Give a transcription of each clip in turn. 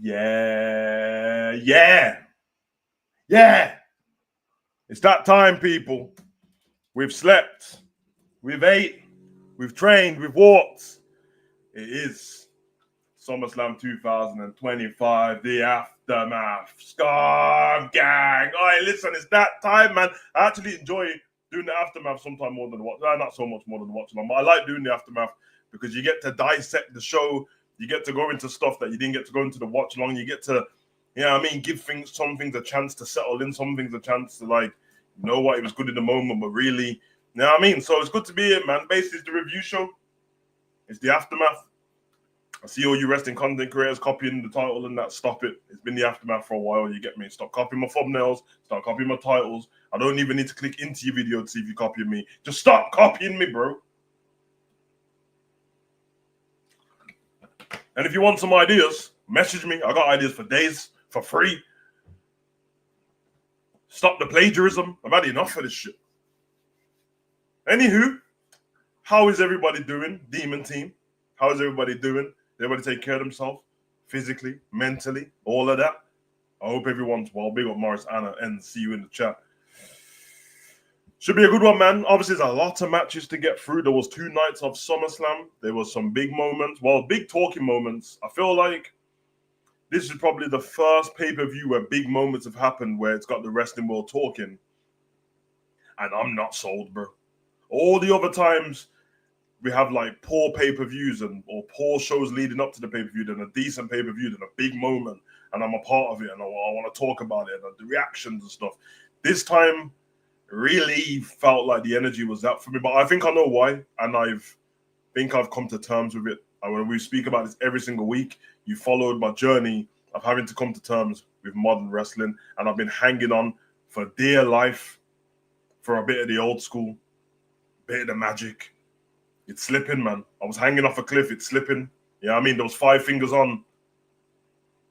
Yeah. It's that time, people. We've slept, we've ate, we've trained, we've walked. It is Summerslam 2025, the aftermath. Scarf gang. All right, listen, it's that time, man. I actually enjoy doing the aftermath sometimes more than watch. Not so much more than watching, but I like doing the aftermath because you get to dissect the show. You get to go into stuff that you didn't get to go into the watch long. You get to, give some things a chance to settle in, some things a chance to know what, it was good in the moment, but really, you know what I mean? So it's good to be here, man. Basically, it's the review show. It's the aftermath. I see all you wrestling content creators copying the title and that. Stop it. It's been the aftermath for a while. You get me? Stop copying my thumbnails. Stop copying my titles. I don't even need to click into your video to see if you copy me. Just stop copying me, bro. And if you want some ideas, message me. I got ideas for days for free. Stop the plagiarism. I've had enough of this shit. Anywho, how is everybody doing? Demon team. How is everybody doing? Everybody take care of themselves, physically, mentally, all of that. I hope everyone's well. Big up Morris, Anna, and see you in the chat. Should be a good one, man. Obviously, there's a lot of matches to get through. There was 2 nights of SummerSlam. There was some big moments. Well, big talking moments. I feel like this is probably the first pay-per-view where big moments have happened where it's got the wrestling world talking. And I'm not sold, bro. All the other times we have poor pay-per-views or poor shows leading up to the pay-per-view, then a decent pay-per-view, then a big moment, and I'm a part of it, and I want to talk about it, and the reactions and stuff. This time really felt like the energy was up for me, but I think I know why, and I've come to terms with it. And when we speak about this every single week, you followed my journey of having to come to terms with modern wrestling, and I've been hanging on for dear life for a bit of the old school, bit of the magic. It's slipping, man. I was hanging off a cliff. It's slipping. Yeah, I mean, there was 5 fingers on.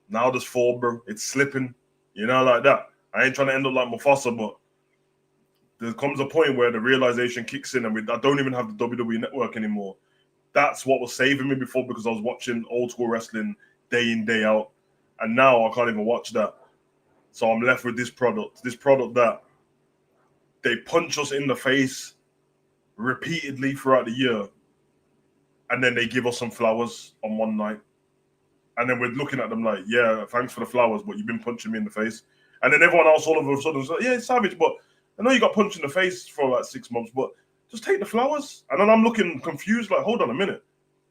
Now there's 4, bro. It's slipping. Like that. I ain't trying to end up like Mufasa, but there comes a point where the realization kicks in, and I don't even have the WWE Network anymore. That's what was saving me before, because I was watching old school wrestling day in, day out. And now I can't even watch that. So I'm left with this product that they punch us in the face repeatedly throughout the year, and then they give us some flowers on one night, and then we're looking at them like, yeah, thanks for the flowers, but you've been punching me in the face. And then everyone else all of a sudden is like, yeah, it's savage, but I know you got punched in the face for like 6 months, but just take the flowers. And then I'm looking confused, like, hold on a minute,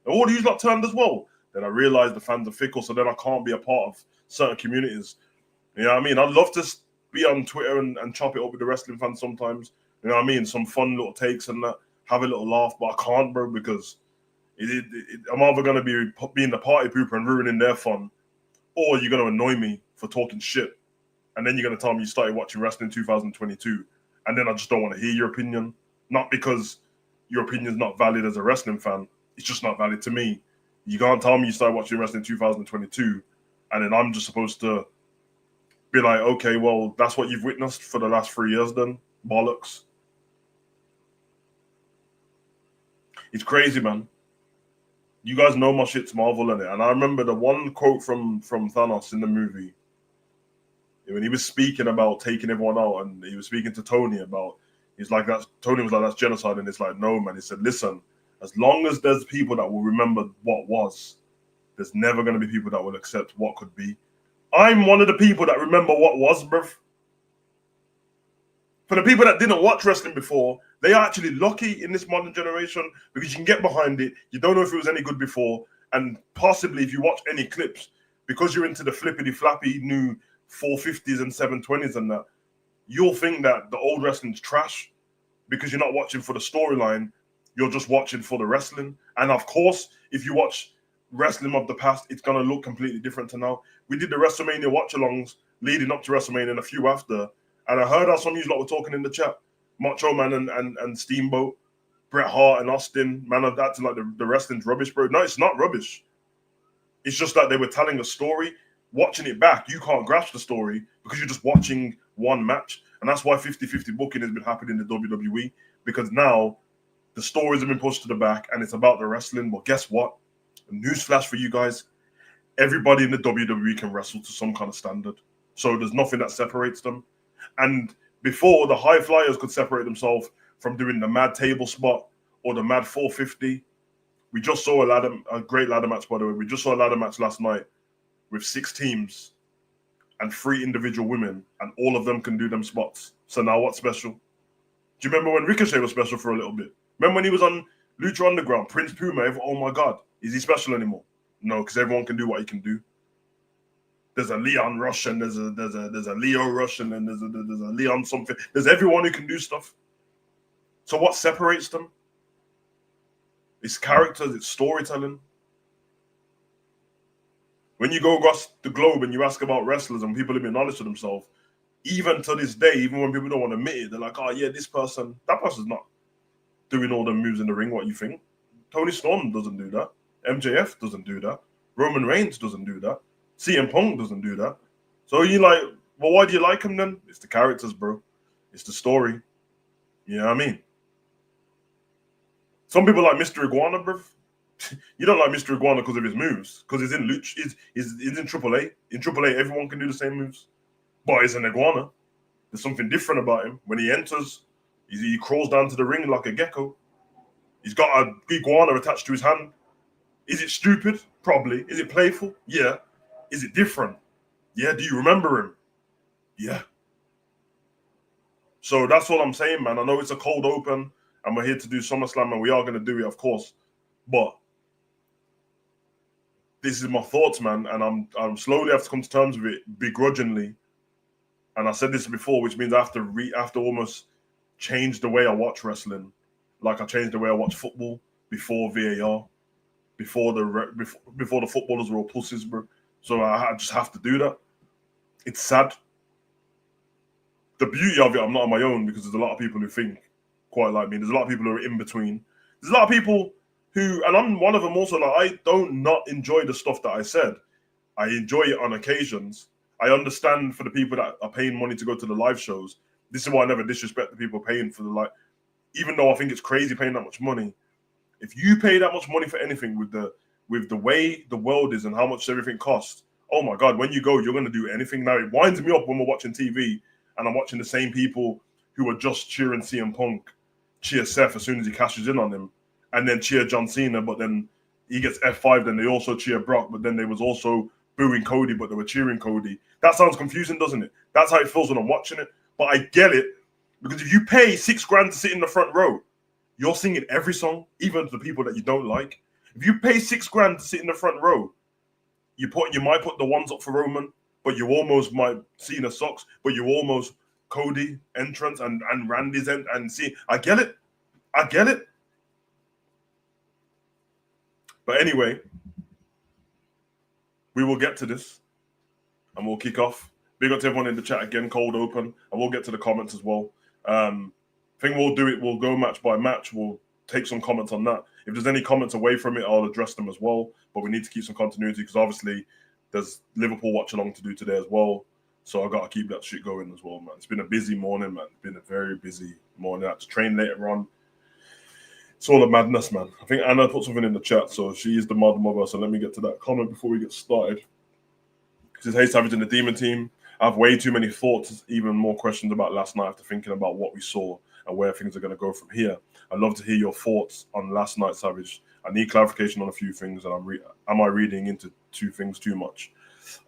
all these lot turned as well. Then I realized the fans are fickle, so then I can't be a part of certain communities. You know what I mean? I'd love to be on Twitter and chop it up with the wrestling fans sometimes. You know what I mean? Some fun little takes and that, have a little laugh, but I can't, bro, because I'm either going to be being the party pooper and ruining their fun, or you're going to annoy me for talking shit. And then you're going to tell me you started watching wrestling in 2022. And then I just don't want to hear your opinion. Not because your opinion is not valid as a wrestling fan. It's just not valid to me. You can't tell me you started watching wrestling in 2022. And then I'm just supposed to be like, okay, well, that's what you've witnessed for the last 3 years then. Bollocks. It's crazy, man. You guys know my shit's Marvel, innit? And I remember the one quote from Thanos in the movie when he was speaking about taking everyone out, and he was speaking to Tony about, Tony was like, that's genocide. And it's like, no, man. He said, listen, as long as there's people that will remember what was, there's never going to be people that will accept what could be. I'm one of the people that remember what was, bruv. For the people that didn't watch wrestling before, they are actually lucky in this modern generation, because you can get behind it. You don't know if it was any good before. And possibly if you watch any clips, because you're into the flippity-flappy new 450s and 720s and that, you'll think that the old wrestling's trash because you're not watching for the storyline. You're just watching for the wrestling. And of course, if you watch wrestling of the past, it's going to look completely different to now. We did the WrestleMania watch-alongs leading up to WrestleMania and a few after. And I heard how some of you lot were talking in the chat. Macho Man and Steamboat, Bret Hart and Austin, man, of that, to like the wrestling's rubbish, bro. No, it's not rubbish. It's just that they were telling a story. Watching it back, you can't grasp the story because you're just watching one match. And that's why 50-50 booking has been happening in the WWE, because now the stories have been pushed to the back and it's about the wrestling. But guess what? A newsflash for you guys. everybody in the WWE can wrestle to some kind of standard. So there's nothing that separates them. And before, the high flyers could separate themselves from doing the mad table spot or the mad 450. We just saw a great ladder match, by the way. We just saw a ladder match last night with 6 teams and 3 individual women, and all of them can do them spots. So now what's special? Do you remember when Ricochet was special for a little bit? Remember when he was on Lucha Underground, Prince Puma? Oh my God, is he special anymore? No, because everyone can do what he can do. There's a Leon Rush, and there's a Leo Rush, and then there's a Leon something. There's everyone who can do stuff. So what separates them? It's characters, it's storytelling. When you go across the globe and you ask about wrestlers and people have been honest to themselves, even to this day, even when people don't want to admit it, they're like, oh yeah, that person's not doing all the moves in the ring, what you think. Tony Storm doesn't do that. MJF doesn't do that. Roman Reigns doesn't do that. CM Punk doesn't do that. So you're like, well, why do you like him then? It's the characters, bro. It's the story. You know what I mean? Some people like Mr. Iguana, bro. You don't like Mr. Iguana because of his moves, because he's in Luch. He's in AAA. In AAA, everyone can do the same moves. But he's an iguana. There's something different about him. When he enters, he crawls down to the ring like a gecko. He's got a iguana attached to his hand. Is it stupid? Probably. Is it playful? Yeah. Is it different? Yeah. Do you remember him? Yeah. So that's all I'm saying, man. I know it's a cold open, and we're here to do SummerSlam, and we are going to do it, of course. But this is my thoughts, man, and I'm slowly have to come to terms with it begrudgingly. And I said this before, which means I have to almost change the way I watch wrestling, like I changed the way I watch football before VAR, before the footballers were all pussies, bro. So I just have to do that. It's sad. The beauty of it, I'm not on my own, because there's a lot of people who think quite like me. There's a lot of people who are in between. There's a lot of people who, and I'm one of them also, like, I don't not enjoy the stuff that I said. I enjoy it on occasions. I understand for the people that are paying money to go to the live shows. This is why I never disrespect the people paying for the live. Even though I think it's crazy paying that much money. If you pay that much money for anything with the way the world is and how much everything costs, oh my God, when you go, you're going to do anything. Now, it winds me up when we're watching TV and I'm watching the same people who are just cheering CM Punk cheer Seth as soon as he cashes in on him, and then cheer John Cena, but then he gets F5, then they also cheer Brock, but then they was also booing Cody, but they were cheering Cody. That sounds confusing, doesn't it? That's how it feels when I'm watching it. But I get it, because if you pay $6,000 to sit in the front row, you're singing every song, even to the people that you don't like. If you pay $6,000 to sit in the front row, you might put the ones up for Roman, but you almost might Cena socks, but you almost Cody entrance and Randy's and see. I get it. But anyway, we will get to this and we'll kick off. Big up to everyone in the chat again, cold open, and we'll get to the comments as well. Think we'll do it. We'll go match by match. We'll take some comments on that. If there's any comments away from it, I'll address them as well. But we need to keep some continuity because obviously there's Liverpool watch along to do today as well. So I got to keep that shit going as well, man. It's been a busy morning, man. It's been a very busy morning. I had to train later on. It's all a madness, man. I think Anna put something in the chat, so she is the mother. So let me get to that comment before we get started. She says, hey, Savage and the Demon Team. I have way too many thoughts, even more questions about last night after thinking about what we saw and where things are going to go from here. I'd love to hear your thoughts on last night, Savage. I need clarification on a few things, and am I reading into two things too much?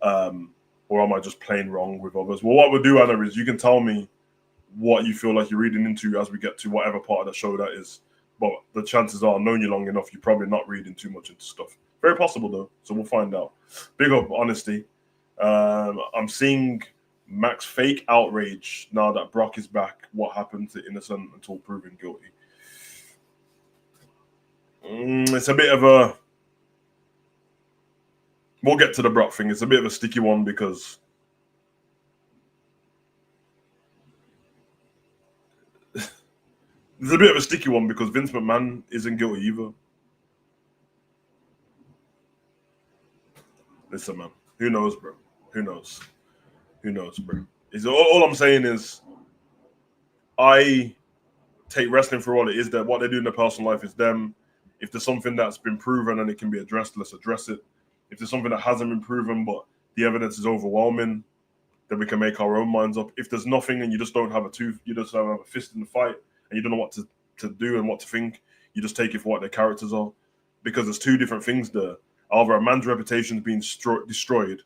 Or am I just plain wrong with others? Well, what we'll do, Anna, is you can tell me what you feel like you're reading into as we get to whatever part of the show that is. But the chances are, knowing you long enough, you're probably not reading too much into stuff. Very possible, though, so we'll find out. Big up, honesty. I'm seeing Max fake outrage now that Brock is back. What happened to innocent until proven guilty? It's a bit of a... We'll get to the Brock thing. It's a bit of a sticky one because it's a bit of a sticky one because Vince McMahon isn't guilty either. Listen, man. Who knows, bro? Who knows, bro? All I'm saying is I take wrestling for all it is. That what they do in their personal life is them. If there's something that's been proven and it can be addressed, let's address it. If there's something that hasn't been proven, but the evidence is overwhelming, then we can make our own minds up. If there's nothing and you just don't have a tooth, you just have a fist in the fight, and you don't know what to do and what to think, you just take it for what their characters are. Because there's two different things there. Either a man's reputation is being destroyed,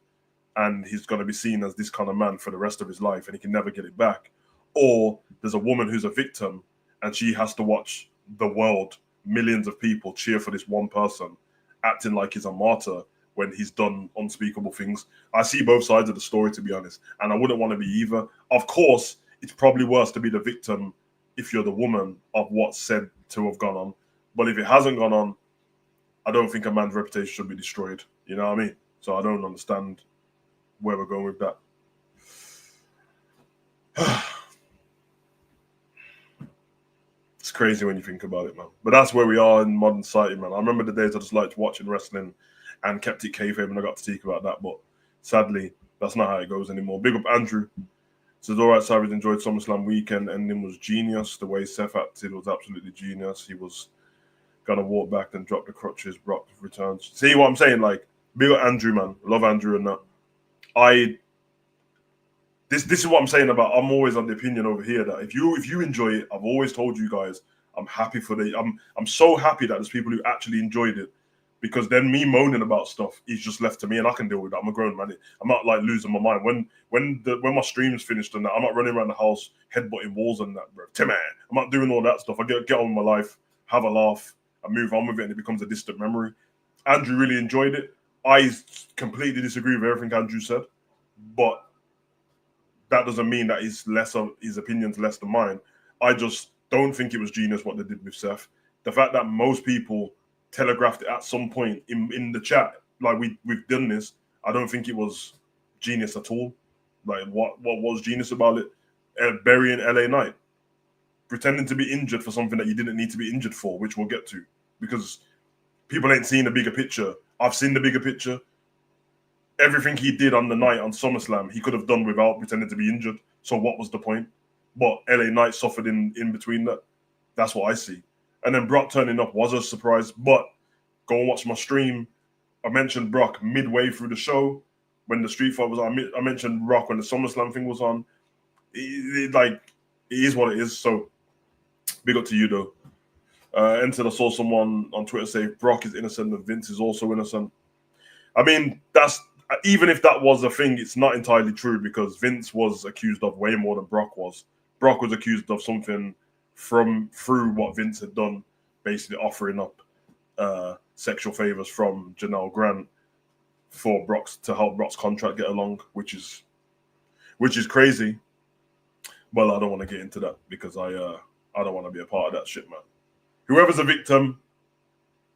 and he's going to be seen as this kind of man for the rest of his life, and he can never get it back. Or there's a woman who's a victim, and she has to watch the world, millions of people cheer for this one person, acting like he's a martyr when he's done unspeakable things. I see both sides of the story, to be honest, and I wouldn't want to be either. Of course, it's probably worse to be the victim if you're the woman of what's said to have gone on. But if it hasn't gone on, I don't think a man's reputation should be destroyed. You know what I mean? So I don't understand where we're going with that. It's crazy when you think about it, man. But that's where we are in modern society, man. I remember the days I just liked watching wrestling and kept it kayfabe, and I got to speak about that. But sadly, that's not how it goes anymore. Big up Andrew. Says, all right, Savage enjoyed SummerSlam weekend, and it was genius. The way Seth acted was absolutely genius. He was gonna walk back and drop the crutches. Brock returns. See what I'm saying? Like, big up Andrew, man. Love Andrew and that. This is what I'm saying about. I'm always on the opinion over here that if you enjoy it, I've always told you guys, I'm happy for I'm so happy that there's people who actually enjoyed it, because then me moaning about stuff is just left to me, and I can deal with that. I'm a grown man. I'm not like losing my mind when my stream's finished and that. I'm not running around the house headbutting walls and that, bro. Timmy, I'm not doing all that stuff. I get on with my life, have a laugh, and move on with it, and it becomes a distant memory. Andrew really enjoyed it. I completely disagree with everything Andrew said, but that doesn't mean that his opinion's less than mine. I just don't think it was genius what they did with Seth. The fact that most people telegraphed it at some point in the chat, like we've done this, I don't think it was genius at all. Like what was genius about it? Burying LA Knight, pretending to be injured for something that you didn't need to be injured for, which we'll get to, because people ain't seen the bigger picture. I've seen the bigger picture. Everything he did on the night on SummerSlam, he could have done without pretending to be injured. So what was the point? But LA Knight suffered in between that. That's what I see. And then Brock turning up was a surprise. But go and watch my stream. I mentioned Brock midway through the show when the Street Fight was on. I mentioned Brock when the SummerSlam thing was on. It is what it is. So big up to you, though. Entered, I saw someone on Twitter say Brock is innocent and Vince is also innocent. I mean, even if that was a thing, it's not entirely true, because Vince was accused of way more than Brock was. Brock was accused of something through what Vince had done, basically offering up sexual favors from Janelle Grant for to help Brock's contract get along, which is crazy. Well, I don't want to get into that because I don't want to be a part of that shit, man. Whoever's a victim,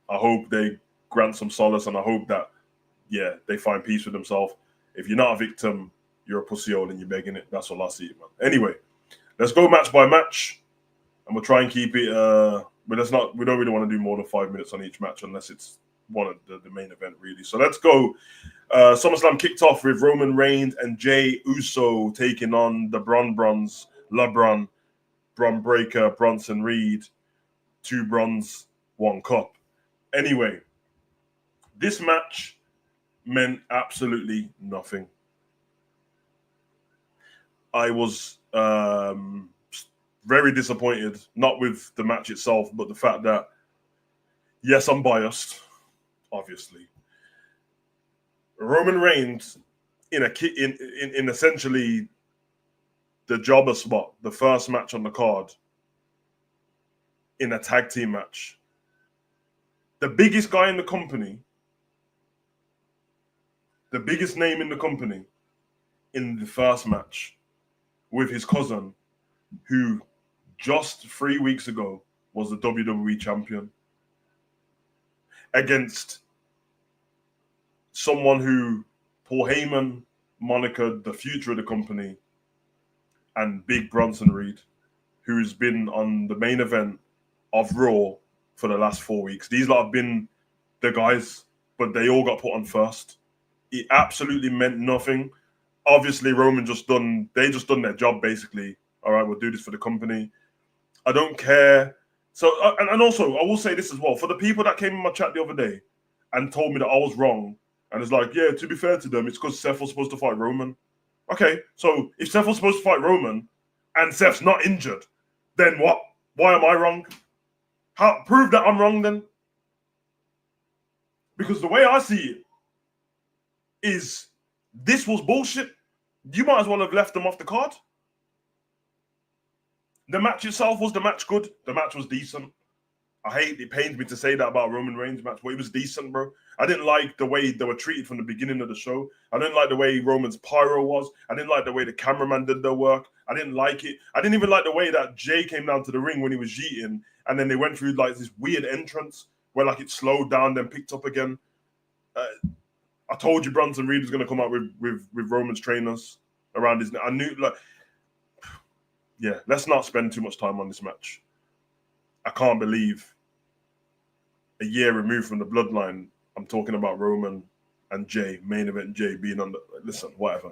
I hope they grant some solace, and I hope that they find peace with themselves. If you're not a victim, you're a pussyhole and you're begging it. That's all I see, man. Anyway, let's go match by match, and we'll try and keep it. But we don't really want to do more than 5 minutes on each match unless it's one of the main event, really. So let's go. SummerSlam kicked off with Roman Reigns and Jey Uso taking on the LeBron Breaker, Bronson Reed, 2 bronze, 1 cup. Anyway, this match meant absolutely nothing. I was very disappointed, not with the match itself, but the fact that, yes, I'm biased, obviously. Roman Reigns in essentially the jobber spot, the first match on the card, in a tag team match. The biggest guy in the company, the biggest name in the company, in the first match with his cousin, who just 3 weeks ago was the WWE champion, against someone who Paul Heyman monikered the future of the company, and Big Bronson Reed, who's been on the main event of Raw for the last 4 weeks. These lot have been the guys, but they all got put on first. It absolutely meant nothing. Obviously, Roman just done their job, basically. All right, we'll do this for the company. I don't care. So, and also, I will say this as well. For the people that came in my chat the other day and told me that I was wrong And it's like, yeah, to be fair to them, it's because Seth was supposed to fight Roman. Okay, so if Seth was supposed to fight Roman and Seth's not injured, then what? Why am I wrong? How prove that I'm wrong then? Because the way I see it is this was bullshit. You might as well have left them off the card. The match itself, was the match good? The match was decent. It pains me to say that about Roman Reigns match, but it was decent, bro. I didn't like the way they were treated from the beginning of the show. I didn't like the way Roman's pyro was. I didn't like the way the cameraman did their work. I didn't like it. I didn't even like the way that Jay came down to the ring when he was yeeting, and then they went through like this weird entrance where like it slowed down, then picked up again. I told you Bronson Reed was going to come out with Roman's trainers around his neck. I knew, like, yeah, let's not spend too much time on this match. I can't believe a year removed from the bloodline, I'm talking about Roman and Jay, main event Jay being on the, listen, whatever.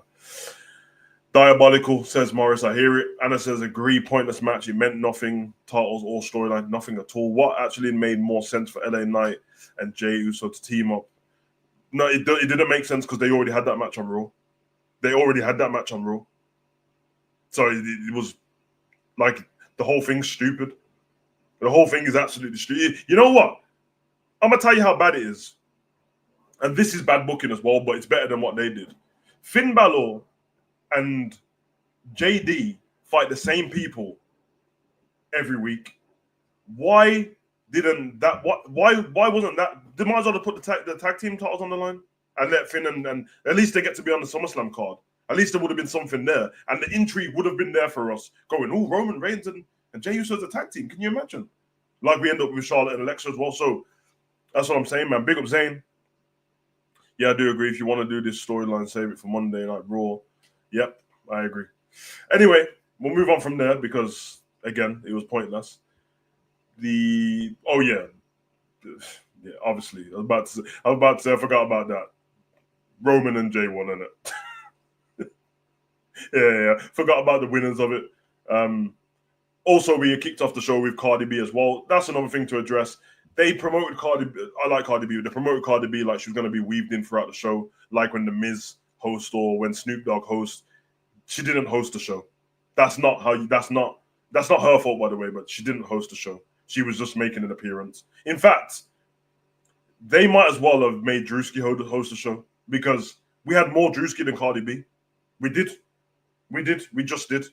Diabolical, says Morris, I hear it. Anna says, agree, pointless match. It meant nothing. Titles or storyline, nothing at all. What actually made more sense for LA Knight and Jay Uso to team up? No, it didn't make sense because they already had that match on Raw. So it was like the whole thing's stupid. The whole thing is absolutely stupid. You know what? I'm going to tell you how bad it is. And this is bad booking as well, but it's better than what they did. Finn Balor and JD fight the same people every week. Why didn't that? Why wasn't that? They might as well have put the tag team titles on the line and let Finn and at least they get to be on the SummerSlam card. At least there would have been something there, and the intrigue would have been there for us. Going, oh, Roman Reigns and Jey Uso as a tag team. Can you imagine? Like we end up with Charlotte and Alexa as well. So that's what I'm saying, man. Big up Zayn. Yeah, I do agree. If you want to do this storyline, save it for Monday Night Raw. Yep, I agree. Anyway, we'll move on from there because, again, it was pointless. Yeah, obviously. I was about to say, I forgot about that. Roman and Jay won, innit? yeah. Forgot about the winners of it. Also, we kicked off the show with Cardi B as well. That's another thing to address. They promoted Cardi B. I like Cardi B. They promoted Cardi B like she was going to be weaved in throughout the show, like when The Miz host or when Snoop Dogg host. She didn't host the show. That's not her fault, by the way, but she didn't host the show. She was just making an appearance. In fact, they might as well have made Drewski host the show because we had more Drewski than Cardi B. We just did.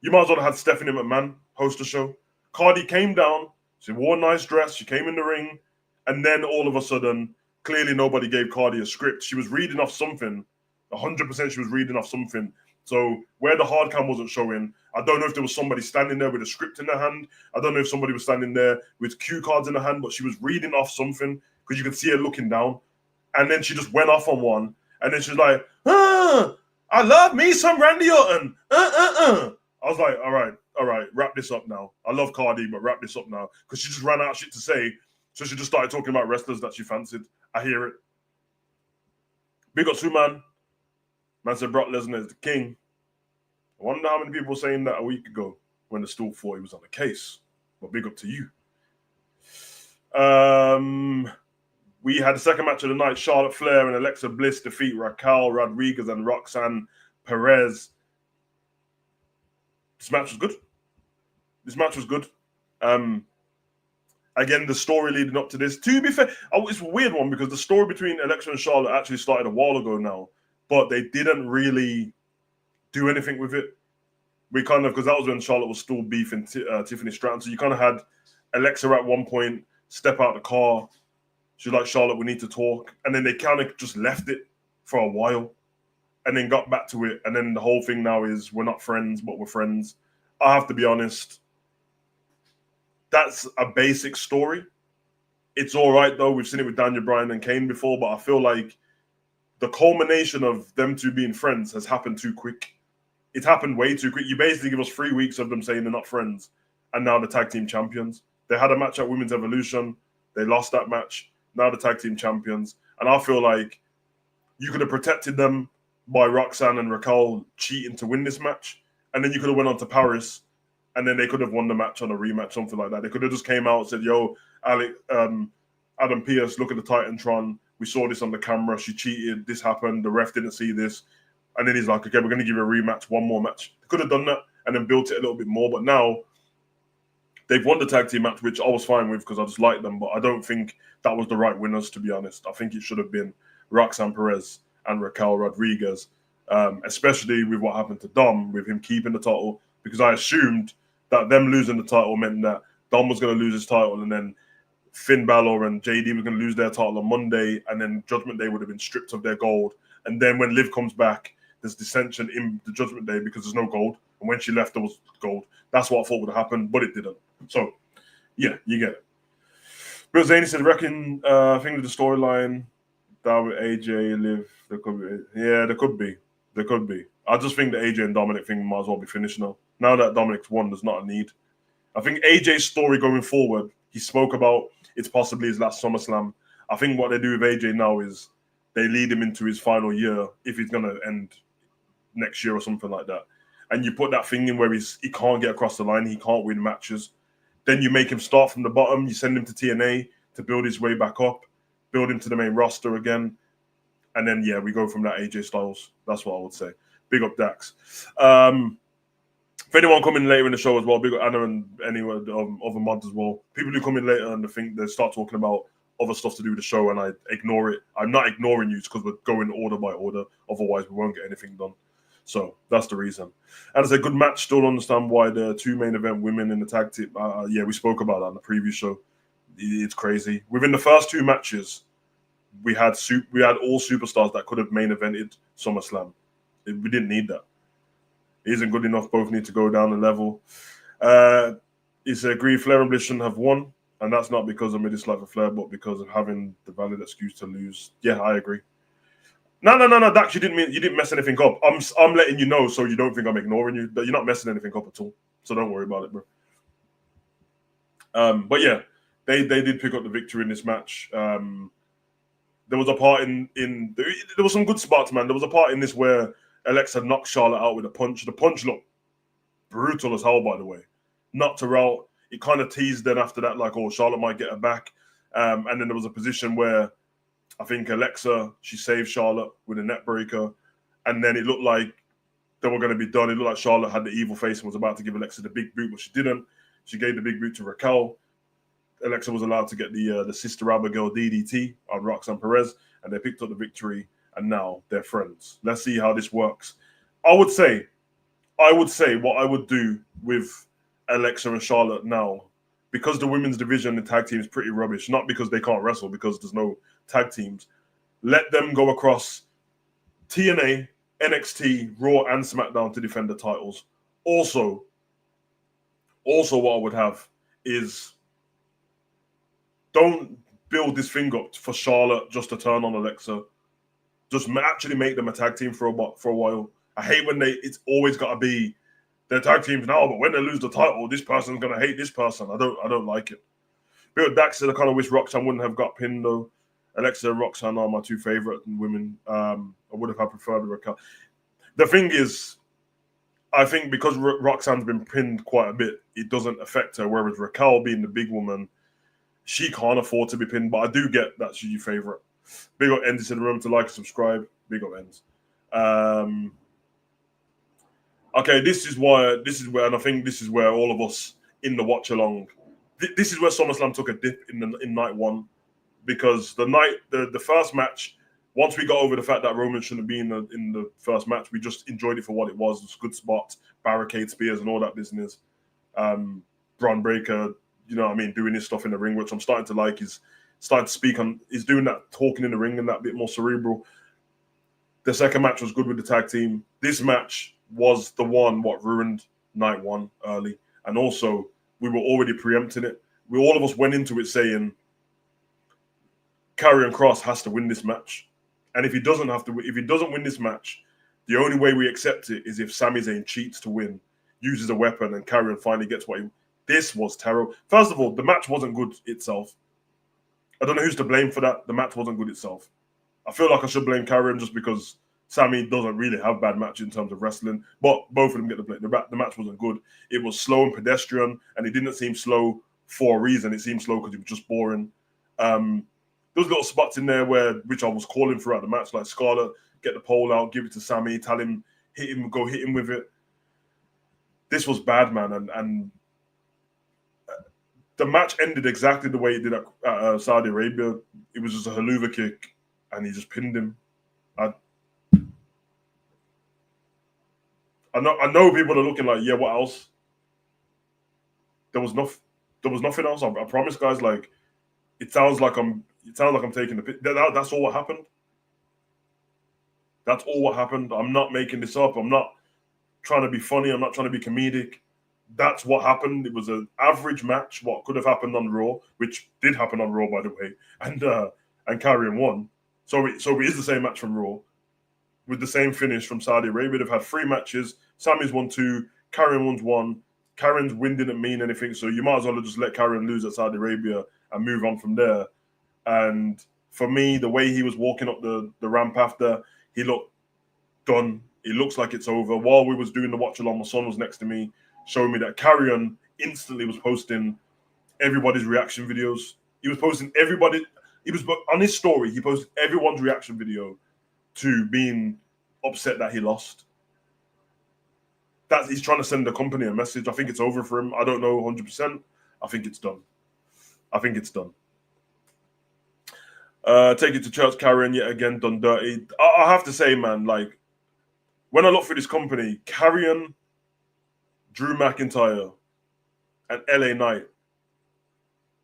You might as well have had Stephanie McMahon host the show. Cardi came down. She wore a nice dress. She came in the ring. And then all of a sudden, clearly nobody gave Cardi a script. She was reading off something. 100% she was reading off something. So where the hard cam wasn't showing, I don't know if there was somebody standing there with a script in their hand. I don't know if somebody was standing there with cue cards in her hand, but she was reading off something because you could see her looking down. And then she just went off on one. And then she's like, I love me some Randy Orton. I was like, all right, wrap this up now. I love Cardi, but wrap this up now. Because she just ran out of shit to say. So she just started talking about wrestlers that she fancied. I hear it. Big up Suman. Man said Brock Lesnar is the king. I wonder how many people were saying that a week ago when they still thought he was on the case. But big up to you. We had the second match of the night. Charlotte Flair and Alexa Bliss defeat Raquel Rodriguez and Roxanne Perez. This match was good. Again, the story leading up to this. To be fair, it's a weird one because the story between Alexa and Charlotte actually started a while ago now, but they didn't really do anything with it. We kind of, because that was when Charlotte was still beefing Tiffany Stratton. So you kind of had Alexa at one point step out the car. She's like, Charlotte, we need to talk. And then they kind of just left it for a while and then got back to it. And then the whole thing now is we're not friends, but we're friends. I have to be honest. That's a basic story. It's all right, though. We've seen it with Daniel Bryan and Kane before, but I feel like the culmination of them two being friends has happened too quick. It happened way too quick. You basically give us 3 weeks of them saying they're not friends, and now the tag team champions. They had a match at Women's Evolution. They lost that match. Now the tag team champions. And I feel like you could have protected them by Roxanne and Raquel cheating to win this match, and then you could have went on to Paris, and then they could have won the match on a rematch, something like that. They could have just came out and said, yo, Adam Pearce, look at the Titantron. We saw this on the camera. She cheated. This happened. The ref didn't see this. And then he's like, okay, we're going to give you a rematch, one more match. They could have done that and then built it a little bit more. But now they've won the tag team match, which I was fine with because I just like them. But I don't think that was the right winners, to be honest. I think it should have been Roxanne Perez and Raquel Rodriguez, especially with what happened to Dom, with him keeping the title, because I assumed that them losing the title meant that Dom was going to lose his title and then Finn Balor and JD were going to lose their title on Monday, and then Judgment Day would have been stripped of their gold. And then when Liv comes back, there's dissension in the Judgment Day because there's no gold. And when she left, there was gold. That's what I thought would have happened, but it didn't. So, yeah, you get it. Bill Zaney said, reckon, I think with the storyline, that with AJ, Liv, there could be. Yeah, there could be. There could be. I just think the AJ and Dominic thing might as well be finished now. Now that Dominic's won, there's not a need. I think AJ's story going forward, he spoke about it's possibly his last SummerSlam. I think what they do with AJ now is they lead him into his final year if he's going to end next year or something like that. And you put that thing in where he can't get across the line, he can't win matches. Then you make him start from the bottom, you send him to TNA to build his way back up, build him to the main roster again. And then, yeah, we go from that AJ Styles. That's what I would say. Big up Dax. If anyone come in later in the show as well, big up Anna and any other mods as well. People who come in later and they start talking about other stuff to do with the show and I ignore it. I'm not ignoring you because we're going order by order. Otherwise, we won't get anything done. So that's the reason. And it's a good match. Still don't understand why the two main event women in the tag team. Yeah, we spoke about that on the previous show. It's crazy. Within the first two matches, we had all superstars that could have main evented SummerSlam. We didn't need that. It isn't good enough. Both need to go down a level. It's agreed Flair and Bliss shouldn't have won, and that's not because of my dislike for Flair, but because of having the valid excuse to lose. Yeah, I agree. No, Dax, you didn't mess anything up. I'm letting you know so you don't think I'm ignoring you. You're not messing anything up at all. So don't worry about it, bro. But yeah, they did pick up the victory in this match. There was a part there was some good spots, man. There was a part in this where Alexa knocked Charlotte out with a punch. The punch looked brutal as hell, by the way. Knocked her out. It kind of teased then after that, like, oh, Charlotte might get her back. And then there was a position where I think Alexa, she saved Charlotte with a net breaker. And then it looked like they were going to be done. It looked like Charlotte had the evil face and was about to give Alexa the big boot, but she didn't. She gave the big boot to Raquel. Alexa was allowed to get the Sister Abigail DDT on Roxanne Perez, and they picked up the victory, and now they're friends. Let's see how this works. I would say what I would do with Alexa and Charlotte now, because the women's division and tag team is pretty rubbish, not because they can't wrestle, because there's no tag teams. Let them go across TNA, NXT, Raw, and SmackDown to defend the titles. Also, what I would have is don't build this thing up for Charlotte just to turn on Alexa. Just actually make them a tag team for a while. I hate when it's always got to be their tag teams now, but when they lose the title, this person's gonna hate this person. I don't like it. Bill Dax said I kind of wish Roxanne wouldn't have got pinned though. Alexa and Roxanne are my two favorite women. I would have preferred Raquel. The thing is, I think because Roxanne's been pinned quite a bit, it doesn't affect her. Whereas Raquel, being the big woman, she can't afford to be pinned. But I do get that she's your favorite. Big up Ends in the room to like and subscribe. Big up Ends. Okay, this is where, and I think this is where all of us in the watch along. This is where SummerSlam took a dip in night one, because the first match, once we got over the fact that Roman shouldn't be in the first match, we just enjoyed it for what it was. It was good spots, barricade spears, and all that business. Braun Breaker, you know what I mean, doing his stuff in the ring, which I'm starting to like. He's starting to speak on. He's doing that talking in the ring and that bit more cerebral. The second match was good with the tag team. This match was the one what ruined night one early, and also we were already preempting it. All of us went into it saying Karrion Kross has to win this match, and if he doesn't win this match, the only way we accept it is if Sami Zayn cheats to win, uses a weapon, and Karrion finally gets what he. This was terrible. First of all, the match wasn't good itself. I don't know who's to blame for that. The match wasn't good itself. I feel like I should blame Karrion just because Sami doesn't really have bad matches in terms of wrestling, but both of them get the blame. The match wasn't good. It was slow and pedestrian, and it didn't seem slow for a reason. It seemed slow because it was just boring. those little spots in there which I was calling throughout the match, like Scarlett, get the pole out, give it to Sammy, tell him, hit him with it. This was bad, man, and the match ended exactly the way it did at Saudi Arabia. It was just a haluva kick, and he just pinned him. I know people are looking like, yeah, what else? There was nothing else. I promise, guys. Like, it sounds like I'm taking the piss. That's all what happened. That's all what happened. I'm not making this up. I'm not trying to be funny. I'm not trying to be comedic. That's what happened. It was an average match. What could have happened on Raw, which did happen on Raw, by the way, and Karrion won. So it is the same match from Raw, with the same finish from Saudi Arabia. They've had 3 matches. Sammy's won 2. Karrion won's 1. Karrion's win didn't mean anything, so you might as well just let Karrion lose at Saudi Arabia and move on from there. And for me, the way he was walking up the ramp after, he looked done. It looks like it's over. While we was doing the watch along, my son was next to me, showing me that Karrion instantly was posting everybody's reaction videos. He was posting everybody. He was on his story. He posted everyone's reaction video to being upset that he lost. That he's trying to send the company a message. I think it's over for him. I don't know 100%. I think it's done. Take it to church, Karrion, yet again done dirty. I have to say, man, like, when I look for this company, Karrion, Drew McIntyre, and LA Knight,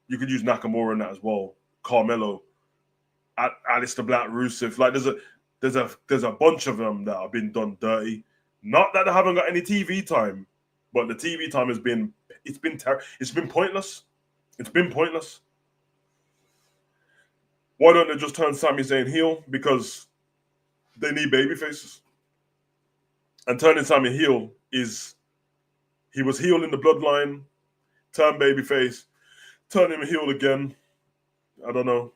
you could use Nakamura in that as well. Carmelo, Aleister Black, Rusev. Like, there's a bunch of them that have been done dirty. Not that they haven't got any TV time, but the TV time has been pointless. It's been pointless. Why don't they just turn Sami Zayn heel? Because they need baby faces. And turning Sami heel is, he was heel in the bloodline, turn babyface, turn him heel again. I don't know.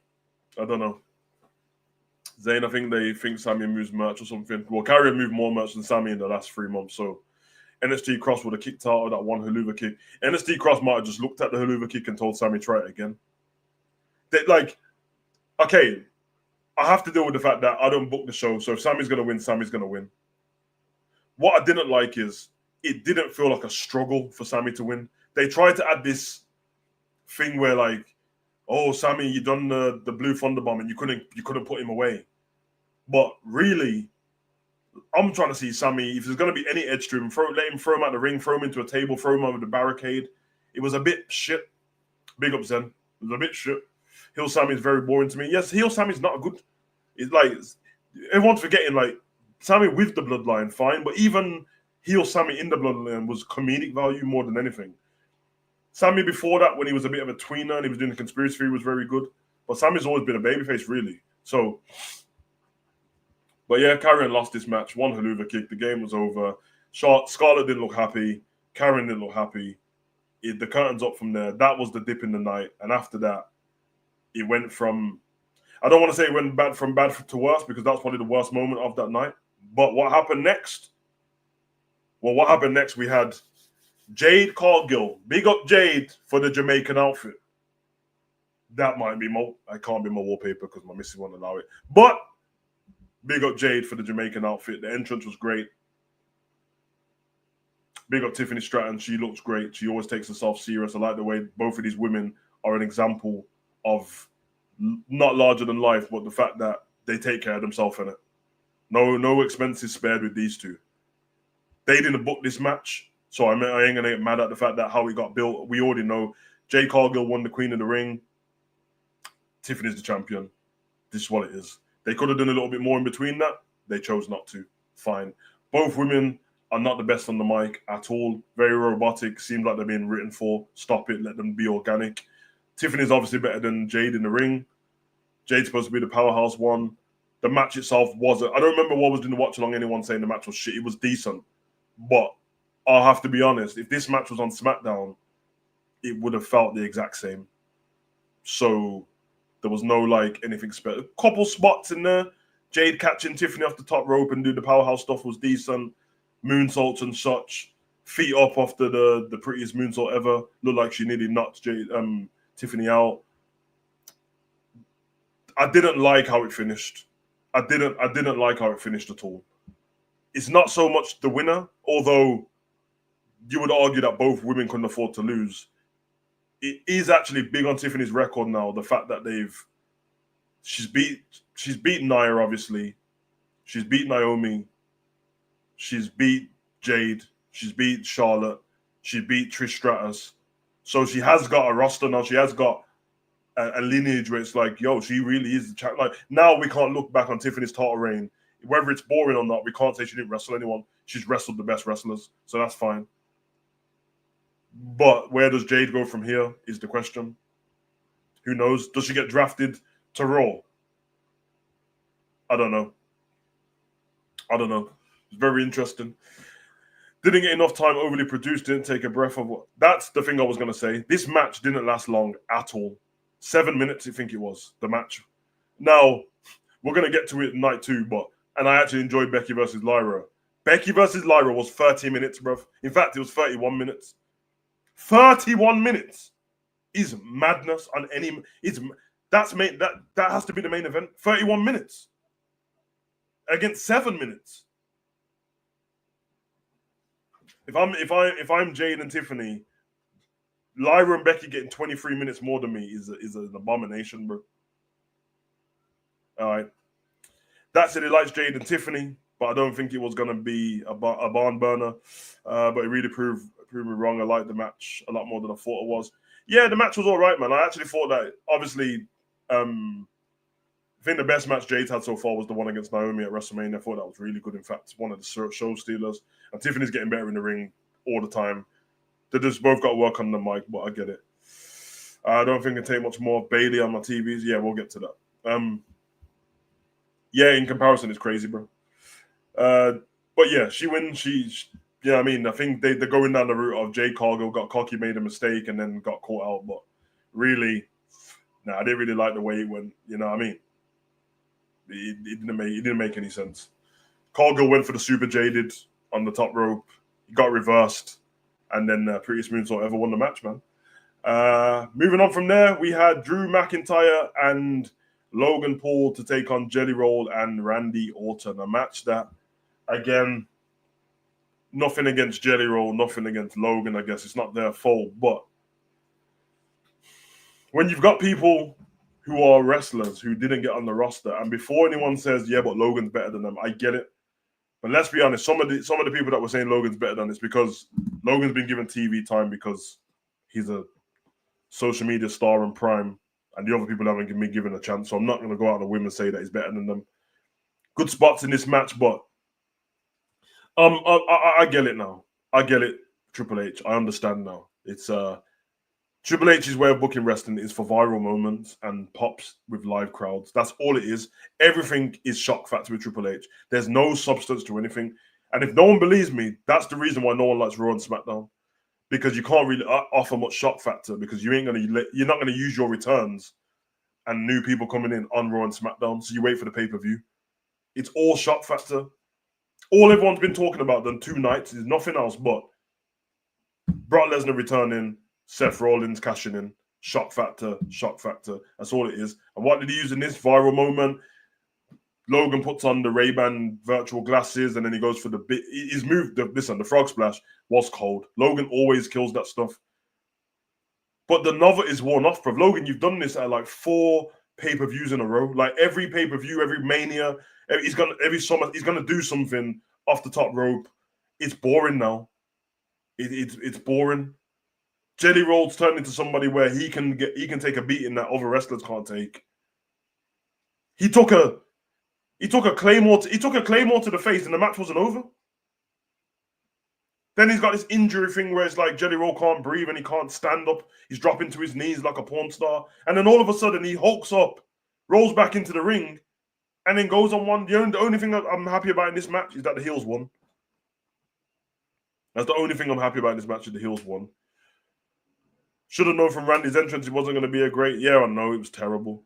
Zayn, I think they think Sami moves merch or something. Well, Karrion moved more merch than Sami in the last 3 months, so NXT Cross would have kicked out of that one haluva kick. NXT Cross might have just looked at the haluva kick and told Sami, try it again. Okay, I have to deal with the fact that I don't book the show, so if Sami's going to win, Sami's going to win. What I didn't like is it didn't feel like a struggle for Sami to win. They tried to add this thing where, like, oh, Sami, you done the blue thunderbomb and you couldn't put him away. But really, I'm trying to see Sami, if there's going to be any edge to him, let him throw him out the ring, throw him into a table, throw him over the barricade. It was a bit shit. Big up, Zen. It was a bit shit. Heel Sami is very boring to me. Yes, Heel Sami's not good. It's like, everyone's forgetting, like, Sami with the bloodline, fine. But even Heel Sami in the bloodline was comedic value more than anything. Sami before that, when he was a bit of a tweener and he was doing the conspiracy theory, was very good. But Sami's always been a babyface, really. So, but yeah, Karrion lost this match. One haluva kick. The game was over. Scarlett didn't look happy. Karrion didn't look happy. The curtain's up from there. That was the dip in the night. And after that, it went from, I don't want to say it went from bad to worse, because that's probably the worst moment of that night. But what happened next? Well, what happened next? We had Jade Cargill. Big up Jade for the Jamaican outfit. That might be I can't be my wallpaper because my missus won't allow it. But big up Jade for the Jamaican outfit. The entrance was great. Big up Tiffany Stratton. She looks great. She always takes herself serious. I like the way both of these women are an example of not larger than life, but the fact that they take care of themselves in it. No expenses spared with these two. They didn't book this match, so I ain't gonna get mad at the fact that how it got built. We already know Jade Cargill won the Queen of the Ring. Tiffany's the champion. This is what it is. They could have done a little bit more in between that. They chose not to. Fine. Both women are not the best on the mic at all. Very robotic. Seems like they're being written for. Stop it. Let them be organic. Tiffany's obviously better than Jade in the ring. Jade's supposed to be the powerhouse one. The match itself wasn't. I don't remember what was doing the watch along, anyone saying the match was shit. It was decent. But I'll have to be honest. If this match was on SmackDown, it would have felt the exact same. So there was no, like, anything special. A couple spots in there. Jade catching Tiffany off the top rope and do the powerhouse stuff was decent. Moonsaults and such. Feet up after the prettiest moonsault ever. Looked like she nearly knocked Tiffany out. I didn't like how it finished. I didn't like how it finished at all. It's not so much the winner, although you would argue that both women couldn't afford to lose. It is actually big on Tiffany's record now. The fact that she's beat Nia, obviously. She's beat Naomi. She's beat Jade. She's beat Charlotte. She beat Trish Stratus. So she has got a roster now. She has got a lineage where it's like, yo, she really is the champ. Like now, we can't look back on Tiffany's title reign, whether it's boring or not. We can't say she didn't wrestle anyone. She's wrestled the best wrestlers, so that's fine. But where does Jade go from here is the question. Who knows? Does she get drafted to Raw? I don't know. It's very interesting. Didn't get enough time, overly produced, didn't take a breath of what. That's the thing I was going to say. This match didn't last long at all. 7 minutes, I think it was, the match. Now, we're going to get to it night 2, and I actually enjoyed Becky versus Lyra. Becky versus Lyra was 30 minutes, bruv. In fact, it was 31 minutes. 31 minutes is madness on any. That has to be the main event. 31 minutes against 7 minutes. If I'm Jade and Tiffany, Lyra and Becky getting 23 minutes more than me is an abomination, bro. All right. That said, it likes Jade and Tiffany, but I don't think it was going to be a barn burner. But it really proved me wrong. I liked the match a lot more than I thought it was. Yeah, the match was all right, man. I actually thought that, obviously, I think the best match Jade had so far was the one against Naomi at WrestleMania. I thought that was really good. In fact, one of the show stealers. And Tiffany's getting better in the ring all the time. They just both got to work on the mic, but I get it. I don't think it can take much more. Bailey on my TVs. Yeah, we'll get to that. Yeah, in comparison, it's crazy, bro. But yeah, she wins. I mean, I think they're going down the route of Jade Cargill got cocky, made a mistake, and then got caught out. But really, I didn't really like the way it went. You know what I mean? It didn't make any sense. Cargill went for the super jaded on the top rope. He got reversed, and then Pretty Smooth ever won the match, man. Moving on from there, we had Drew McIntyre and Logan Paul to take on Jelly Roll and Randy Orton. A match that, again, nothing against Jelly Roll, nothing against Logan. I guess it's not their fault, but when you've got people who are wrestlers who didn't get on the roster, and before anyone says, yeah, but Logan's better than them, I get it. But let's be honest, some of the people that were saying Logan's better than this because Logan's been given TV time because he's a social media star in prime, and the other people haven't been given a chance. So I'm not going to go out on a whim and say that he's better than them. Good spots in this match, but I get it now. I get it, Triple H. I understand now. It's Triple H's way of booking wrestling is for viral moments and pops with live crowds. That's all it is. Everything is shock factor with Triple H. There's no substance to anything. And if no one believes me, that's the reason why no one likes Raw and SmackDown. Because you can't really offer much shock factor because you're not going to use your returns and new people coming in on Raw and SmackDown. So you wait for the pay-per-view. It's all shock factor. All everyone's been talking about the 2 nights is nothing else but Brock Lesnar returning, Seth Rollins cashing in, shock factor. That's all it is. And what did he use in this viral moment? Logan puts on the Ray-Ban virtual glasses and then he goes for the bit. His move, the frog splash was cold. Logan always kills that stuff. But the novelty is worn off, bro. Logan, you've done this at like 4 pay-per-views in a row. Like every pay-per-view, every Mania, every summer, he's gonna do something off the top rope. It's boring now. It's boring. Jelly Roll's turned into somebody where he can take a beating that other wrestlers can't take. He took a claymore to the face and the match wasn't over. Then he's got this injury thing where it's like Jelly Roll can't breathe and he can't stand up. He's dropping to his knees like a porn star. And then all of a sudden he hulks up, rolls back into the ring, and then goes on one. The only thing I'm happy about in this match is that the heels won. That's the only thing I'm happy about in this match is the heels won. Should have known from Randy's entrance it wasn't going to be a great. Yeah, I know it was terrible.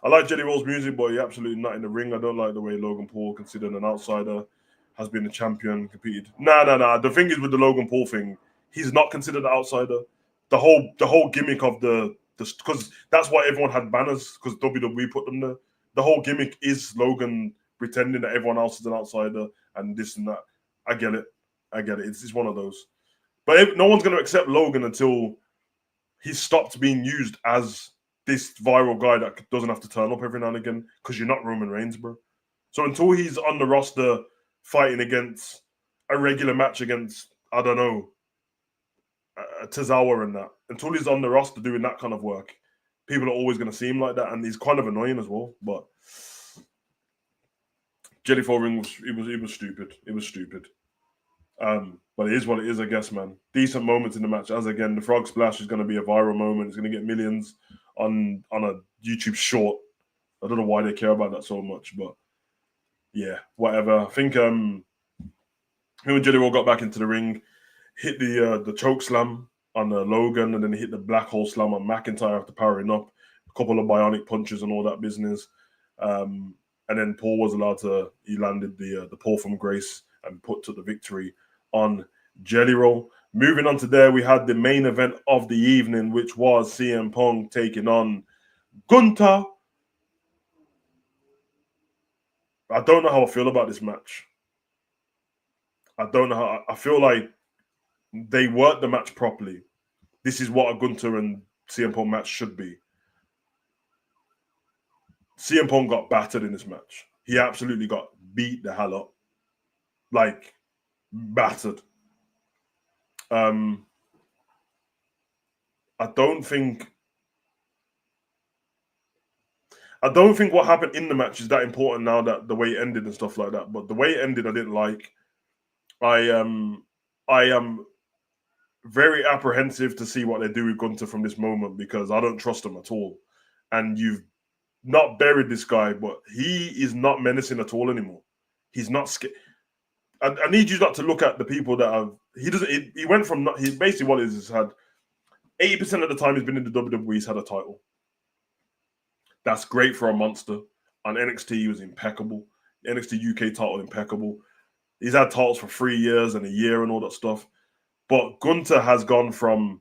I like Jelly Roll's music, but he's absolutely not in the ring. I don't like the way Logan Paul, considered an outsider, has been a champion, competed. Nah. The thing is with the Logan Paul thing, he's not considered an outsider. The whole gimmick of the because that's why everyone had banners because WWE put them there. the whole gimmick is Logan pretending that everyone else is an outsider and this and that. I get it. It's one of those. But no one's going to accept Logan until he's stopped being used as this viral guy that doesn't have to turn up every now and again, because you're not Roman Reigns, bro. So until he's on the roster fighting against a regular match against, I don't know, Tozawa and that, until he's on the roster doing that kind of work, people are always going to see him like that, and he's kind of annoying as well. But Jellyfall Ring was stupid. It was stupid. But it is what it is, I guess, man. Decent moments in the match. As again, the frog splash is going to be a viral moment. It's going to get millions on a YouTube short. I don't know why they care about that so much, but yeah, whatever. I think him and Jelly Roll got back into the ring, hit the choke slam on Logan, and then he hit the black hole slam on McIntyre after powering up. A couple of bionic punches and all that business. And then Paul was allowed to. He landed the pull from Grace and took the victory on Jelly Roll. Moving on to there, we had the main event of the evening, which was CM Punk taking on Gunther. I don't know how I feel about this match. I don't know how. I feel like they worked the match properly. This is what a Gunther and CM Punk match should be. CM Punk got battered in this match. He absolutely got beat the hell up. Like, battered. I don't think what happened in the match is that important now, that the way it ended and stuff like that. But the way it ended, I didn't like. I am very apprehensive to see what they do with Gunther from this moment, because I don't trust him at all. And you've not buried this guy, but he is not menacing at all anymore. He's not scared. I need you not to look at the people that have. He doesn't. He went from. He basically what it is had 80% of the time he's been in the WWE. He's had a title. That's great for a monster. On NXT, he was impeccable. NXT UK title impeccable. He's had titles for 3 years and a year and all that stuff. But Gunther has gone from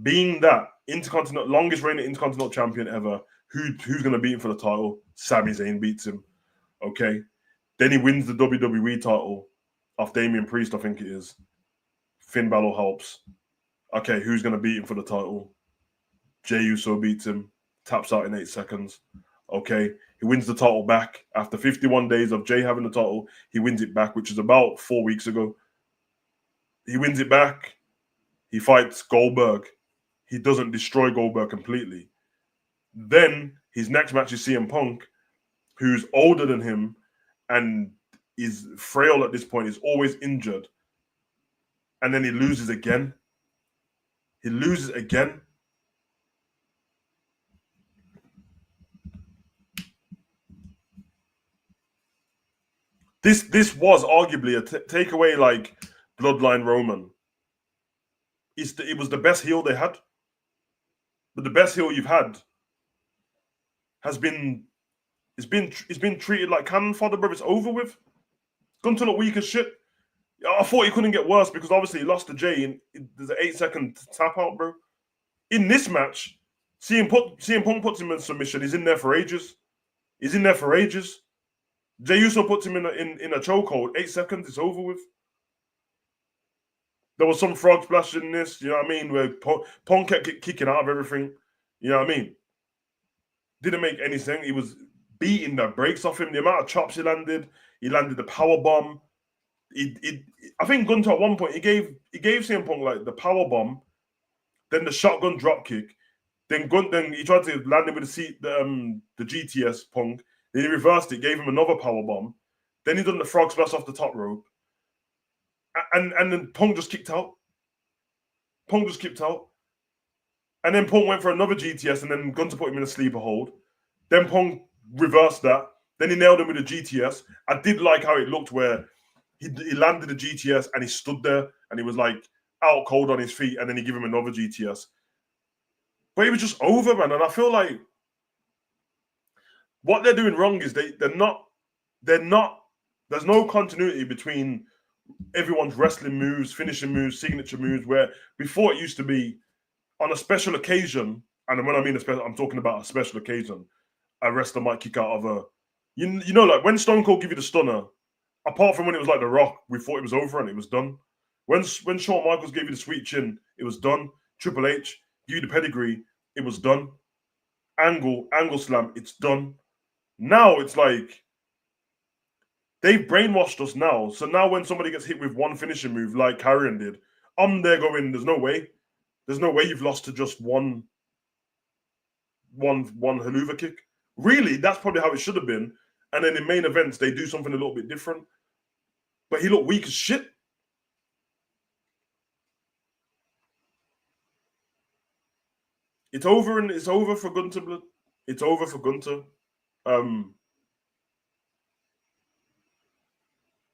being that longest reigning Intercontinental champion ever. Who's going to beat him for the title? Sami Zayn beats him. Okay. Then he wins the WWE title off Damian Priest, I think it is. Finn Balor helps. Okay, who's going to beat him for the title? Jey Uso beats him. Taps out in 8 seconds. Okay, he wins the title back. After 51 days of Jey having the title, he wins it back, which is about 4 weeks ago. He wins it back. He fights Goldberg. He doesn't destroy Goldberg completely. Then his next match is CM Punk, who's older than him and is frail at this point, is always injured. And then he loses again. This was arguably a takeaway like Bloodline Roman. It was the best heel they had. But the best heel you've had has been it's been treated like cannon fodder, bro. It's over with. Gunther look weak as shit. I thought he couldn't get worse because obviously he lost to Jey and there's an 8-second tap out, bro. In this match, CM Punk puts him in submission. He's in there for ages. Jey Uso puts him in a chokehold. 8 seconds, it's over with. There was some frog splash in this, you know what I mean, where Punk kept kicking out of everything. You know what I mean? Didn't make any sense. He was beating the brakes off him. The amount of chops he landed the power bomb. I think Gunther at one point he gave CM Punk like the power bomb, then the shotgun drop kick, then he tried to land him with the GTS Punk. Then he reversed it, gave him another power bomb. Then he done the frog splash off the top rope, and then Punk just kicked out. And then Punk went for another GTS, and then Gunther put him in a sleeper hold. Then Punk reversed that. Then he nailed him with a GTS. I did like how it looked where he landed the GTS and he stood there and he was like out cold on his feet, and then he gave him another GTS. But it was just over, man. And I feel like what they're doing wrong is they're not. There's no continuity between everyone's wrestling moves, finishing moves, signature moves. Where before it used to be on a special occasion, and when I mean a special, I'm talking about a special occasion. a wrestler might kick out of a, you know, like when Stone Cold give you the stunner, apart from when it was like The Rock, we thought it was over and it was done. When Shawn Michaels gave you the sweet chin, it was done. Triple H give you the pedigree, it was done. Angle slam, it's done. Now it's like they've brainwashed us now. So now when somebody gets hit with one finishing move like Carrion did, I'm there going, there's no way. There's no way you've lost to just one haluva kick. Really, that's probably how it should have been. And then in main events, they do something a little bit different. But he looked weak as shit. It's over, and it's over for Gunter. It's over for Gunter.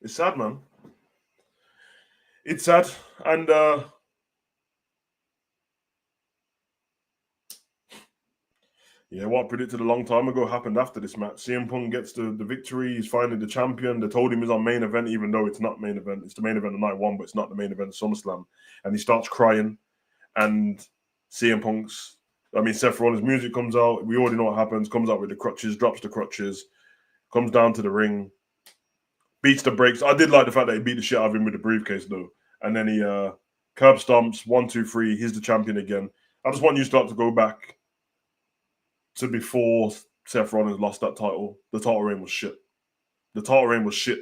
It's sad, man. It's sad, and yeah, what I predicted a long time ago happened after this match. CM Punk gets the victory. He's finally the champion. They told him he's on main event, even though it's not main event. It's the main event of night one, but it's not the main event of SummerSlam. And he starts crying, and Seth Rollins' music comes out. We already know what happens. Comes out with the crutches, drops the crutches, comes down to the ring, beats the brakes. I did like the fact that he beat the shit out of him with the briefcase, though. And then he curb stomps, 1, 2, 3. He's the champion again. I just want you to start to go back to before Seth Rollins lost that title. The title reign was shit. The title reign was shit.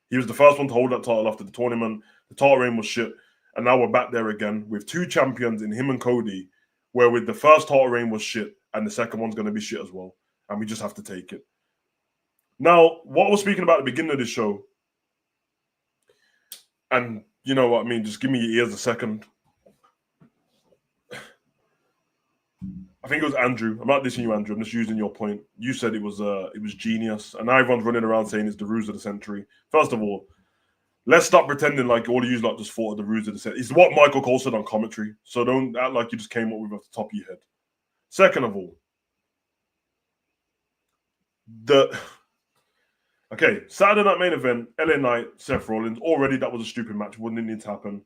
He was the first one to hold that title after the tournament. The title reign was shit. And now we're back there again with two champions in him and Cody, where with the first title reign was shit and the second one's going to be shit as well. And we just have to take it. Now, what I was speaking about at the beginning of this show, and you know what I mean, just give me your ears a second. I think it was Andrew. I'm not dissing you, Andrew. I'm just using your point. You said it was genius, and now everyone's running around saying it's the ruse of the century. First of all, let's stop pretending like all of you just thought of the ruse of the century. It's what Michael Cole said on commentary, so don't act like you just came up with it off the top of your head. Second of all, Saturday night main event, LA Knight, Seth Rollins. Already that was a stupid match. Wouldn't need to happen.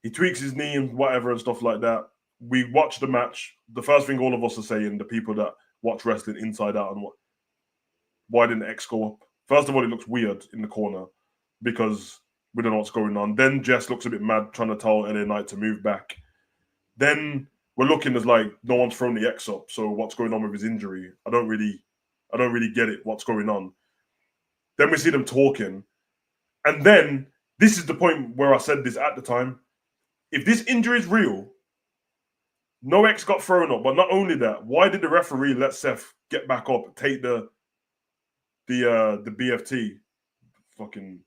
He tweaks his knee and whatever and stuff like that. We watch the match. The first thing all of us are saying, the people that watch wrestling inside out, and why didn't X go up? First of all, it looks weird in the corner because we don't know what's going on. Then Jess looks a bit mad trying to tell LA Knight to move back. Then we're looking as like no one's thrown the X up. So what's going on with his injury? I don't really get it. What's going on? Then we see them talking. And then this is the point where I said this at the time. If this injury is real, no X got thrown up. But not only that, why did the referee let Seth get back up, take the BFT? Fucking.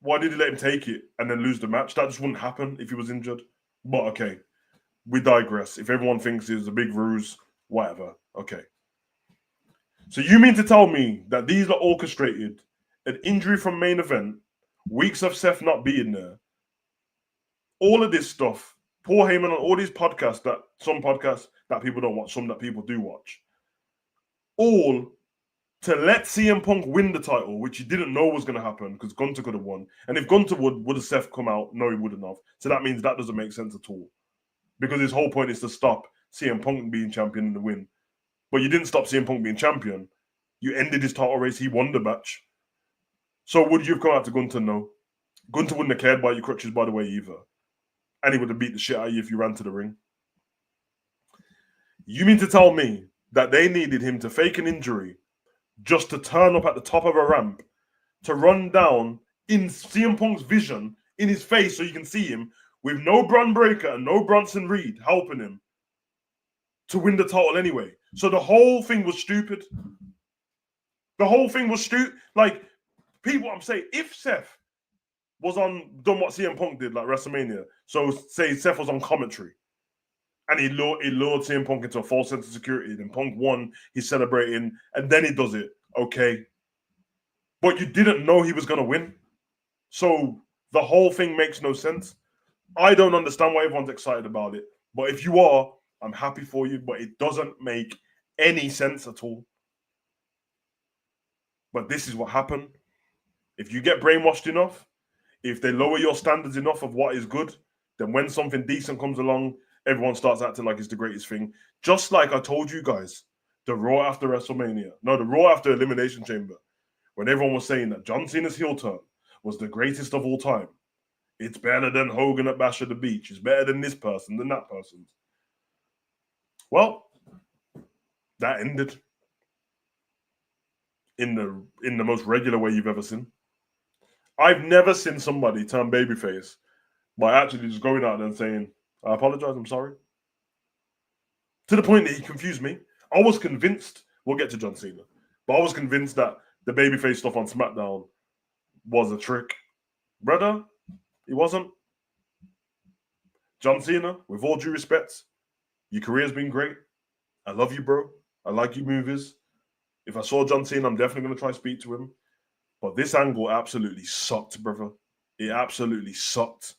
Why did he let him take it and then lose the match? That just wouldn't happen if he was injured. But okay, we digress. If everyone thinks it's a big ruse, whatever. Okay. So you mean to tell me that these are orchestrated, an injury from main event, weeks of Seth not being there, all of this stuff, Paul Heyman on all these podcasts, that some podcasts that people don't watch, some that people do watch, all to let CM Punk win the title, which he didn't know was going to happen because Gunter could have won. And if Gunter would have Seth come out? No, he wouldn't have. So that means that doesn't make sense at all. Because his whole point is to stop CM Punk being champion in the win. But you didn't stop CM Punk being champion. You ended his title race. He won the match. So would you have come out to Gunter? No. Gunter wouldn't have cared about your crutches, by the way, either. And he would have beat the shit out of you if you ran to the ring. You mean to tell me that they needed him to fake an injury just to turn up at the top of a ramp, to run down in CM Punk's vision, in his face so you can see him, with no Bron Breakker and no Bronson Reed helping him to win the title anyway? So the whole thing was stupid. The whole thing was stupid. Like, people, I'm saying, if Seth was done what CM Punk did, like WrestleMania, so say Seth was on commentary, and he lured CM Punk into a false sense of security, then Punk won, he's celebrating, and then he does it, okay. But you didn't know he was going to win. So the whole thing makes no sense. I don't understand why everyone's excited about it. But if you are, I'm happy for you, but it doesn't make any sense at all. But this is what happened. If you get brainwashed enough, if they lower your standards enough of what is good, then when something decent comes along, everyone starts acting like it's the greatest thing. Just like I told you guys, the Raw after WrestleMania. No, the Raw after Elimination Chamber. When everyone was saying that John Cena's heel turn was the greatest of all time. It's better than Hogan at Bash at the Beach. It's better than this person, than that person's. Well, that ended in the most regular way you've ever seen. I've never seen somebody turn babyface by actually just going out there and saying, I apologize, I'm sorry. To the point that he confused me. I was convinced, we'll get to John Cena, but I was convinced that the babyface stuff on SmackDown was a trick. Brother, it wasn't. John Cena, with all due respect, your career's been great. I love you, bro. I like your movies. If I saw John Cena, I'm definitely going to try to speak to him. But this angle absolutely sucked, brother. It absolutely sucked.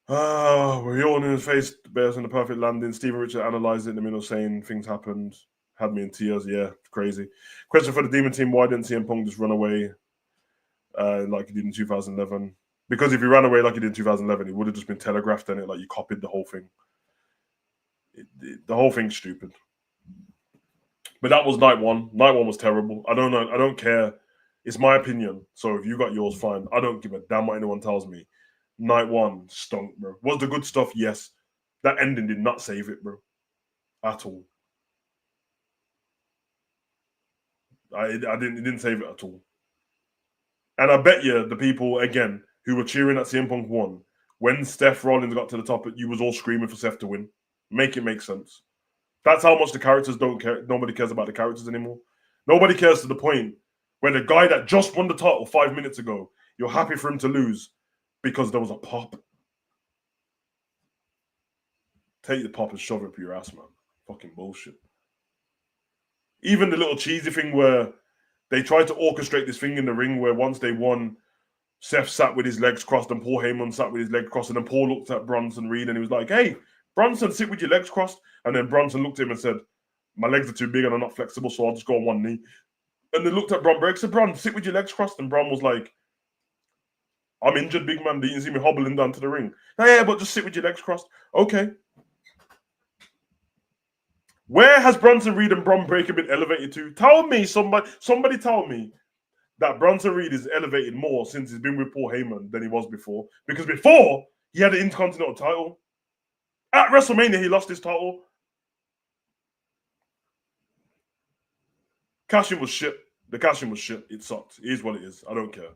We're all in his face, bears in the perfect landing. Steven Richards analysed it in the middle, saying things happened. Had me in tears. Yeah, crazy. Question for the Demon Team: why didn't CM Punk just run away like he did in 2011? Because if he ran away like he did in 2011, he would have just been telegraphed in it, like you copied the whole thing. The whole thing's stupid. But that was night one. Night one was terrible. I don't know. I don't care. It's my opinion. So if you got yours, fine. I don't give a damn what anyone tells me. Night one stunk, bro. Was the good stuff? Yes. That ending did not save it, bro. At all. It didn't save it at all. And I bet you the people, again, who were cheering at CM Punk won, when Seth Rollins got to the top, you was all screaming for Seth to win. Make it make sense. That's how much the characters don't care. Nobody cares about the characters anymore. Nobody cares to the point where the guy that just won the title 5 minutes ago, you're happy for him to lose because there was a pop. Take the pop and shove it up your ass, man. Fucking bullshit. Even the little cheesy thing where they tried to orchestrate this thing in the ring where once they won, Seth sat with his legs crossed and Paul Heyman sat with his legs crossed, and then Paul looked at Bronson Reed and he was like, hey, Bronson, sit with your legs crossed. And then Bronson looked at him and said, my legs are too big and I'm not flexible, so I'll just go on one knee. And then looked at Bron Breakker and said, Bron, sit with your legs crossed. And Bron was like, I'm injured, big man. You see me hobbling down to the ring. Yeah, but just sit with your legs crossed. Okay. Where has Bronson Reed and Bron Breakker been elevated to? Tell me, somebody tell me that Bronson Reed is elevated more since he's been with Paul Heyman than he was before. Because before, he had the Intercontinental title. At WrestleMania, he lost his title. Cashing was shit. The cashing was shit. It sucked. It is what it is. I don't care.